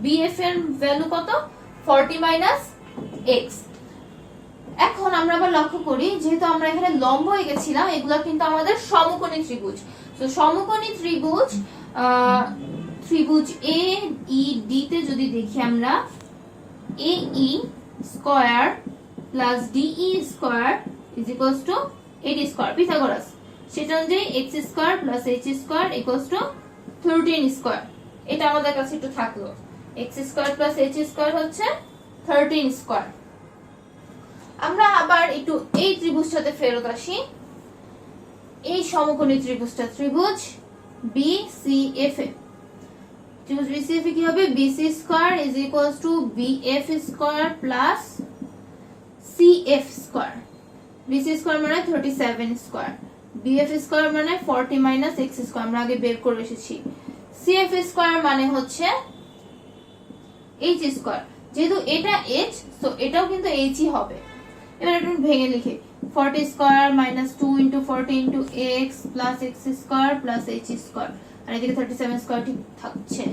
বিএফ এর ভ্যালু কত? 40 মাইনাস এক্স। এখন আমরা আবার লক্ষ্য করি, যেহেতু আমরা এখানে লম্ব এঁকেছিলাম, এগুলো কিন্তু আমাদের সমকোণী ত্রিভুজ। তো সমকোণী ত্রিভুজ ত্রিভুজ এ ই ডি তে যদি দেখি আমরা, AE square plus DE square is equals to AD square, Pythagoras, সেটা অনুযায়ী x square plus h square equals to 13 square. এটা আমাদের কাছে একটু থাকলো, x square plus h square হচ্ছে 13 স্কয়ার। আমরা আবার একটু এই ত্রিভুজটাতে ফেরত আসি, এই সমকোণী ত্রিভুজটা, ত্রিভুজ বিসিএফ এ, ত্রিভুজ বিসিএফ এ কি হবে? BC square is equals to BF square plus CF square. BC square মানে 37 স্কয়ার, বিএফ স্কয়ার মানে 40 মাইনাস এক্স স্কয়ার, আমরা আগে বের করে এসেছি। সিএফ স্কয়ার মানে হচ্ছে এইচ স্কয়ার, যেহেতু এটা এইচ, সো এটাও কিন্তু এইচই হবে। এবার একটু ভেঙে লিখি, 40 square minus 2 into 40 into x plus x square plus h square, আর এদিকে 37 স্কয়ার ঠিক থাকছে।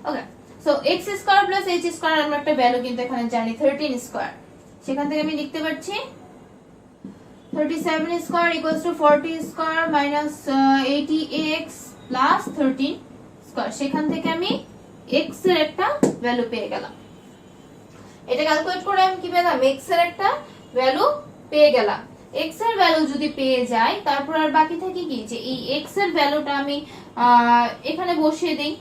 Okay, so x square plus h square আমরা একটা ভ্যালু কিন্তু এখানে জানি 13 স্কয়ার, সেখান থেকে আমি লিখতে পারছি 37 square equals two 40 square minus 80x plus 13 square, সেখান থেকে আমি x এর একটা ভ্যালু পেয়ে গেলাম। এটা ক্যালকুলেট করে আমি কি পেলাম? x এর একটা ভ্যালু পেয়ে গেলাম। x এর ভ্যালু যদি পেয়ে যাই, তারপর আর বাকি থাকে কি, যে এই x এর ভ্যালুটা আমি এখানে বসিয়ে দেই,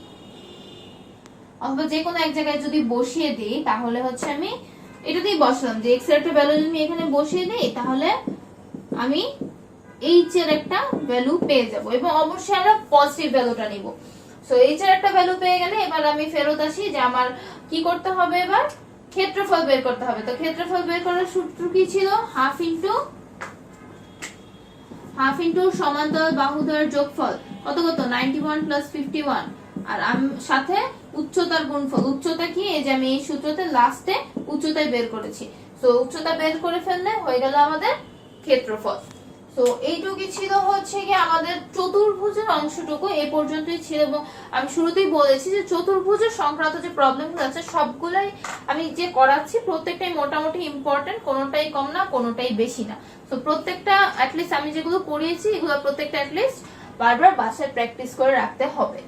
অথবা যে কোনো এক জায়গায় যদি বসিয়ে দিই, তাহলে হচ্ছে আমি এটাতেই বসালাম যে x এর একটা ভ্যালু যদি আমি এখানে বসিয়ে দিই, তাহলে আমি h এর একটা ভ্যালু পেয়ে যাব, এবং অবশ্যই আমরা পজিটিভ ভ্যালুটা নিব। সো h এর একটা ভ্যালু পেয়ে গেলে এবার আমি ফেরত আসি যে আমার কি করতে হবে, এবার ক্ষেত্রফল বের করতে হবে। তো ক্ষেত্রফল বের করার সূত্র কি ছিল? হাফ ইনটু সমান্তরাল বাহুদ্বয়ের যোগফল, কত কত? 91 প্লাস 51, আর সাথে উচ্চতার গুণফল। উচ্চতা কি? এই যে আমি এই সূত্রতে লাস্টে উচ্চতায় বের করেছি। সো উচ্চতা বের করে ফেললে হয়ে গেল আমাদের ক্ষেত্রফল। সো এইটুকুই ছিল হচ্ছে কি আমাদের চতুর্ভুজের অংশটুকু, এই পর্যন্তই ছিল। এবং আমি শুরুতেই বলেছি যে চতুর্ভুজের সংক্রান্ত যে প্রবলেমগুলো আছে সবগুলাই আমি যে করাচ্ছি প্রত্যেকটাই মোটামুটি ইম্পর্টেন্ট, কোনোটাই কম না, কোনোটাই বেশি না। তো প্রত্যেকটা অ্যাটলিস্ট আমি যেগুলো পড়িয়েছি এগুলো প্রত্যেকটা অ্যাটলিস্ট বারবার বাসায় প্র্যাকটিস করে রাখতে হবে।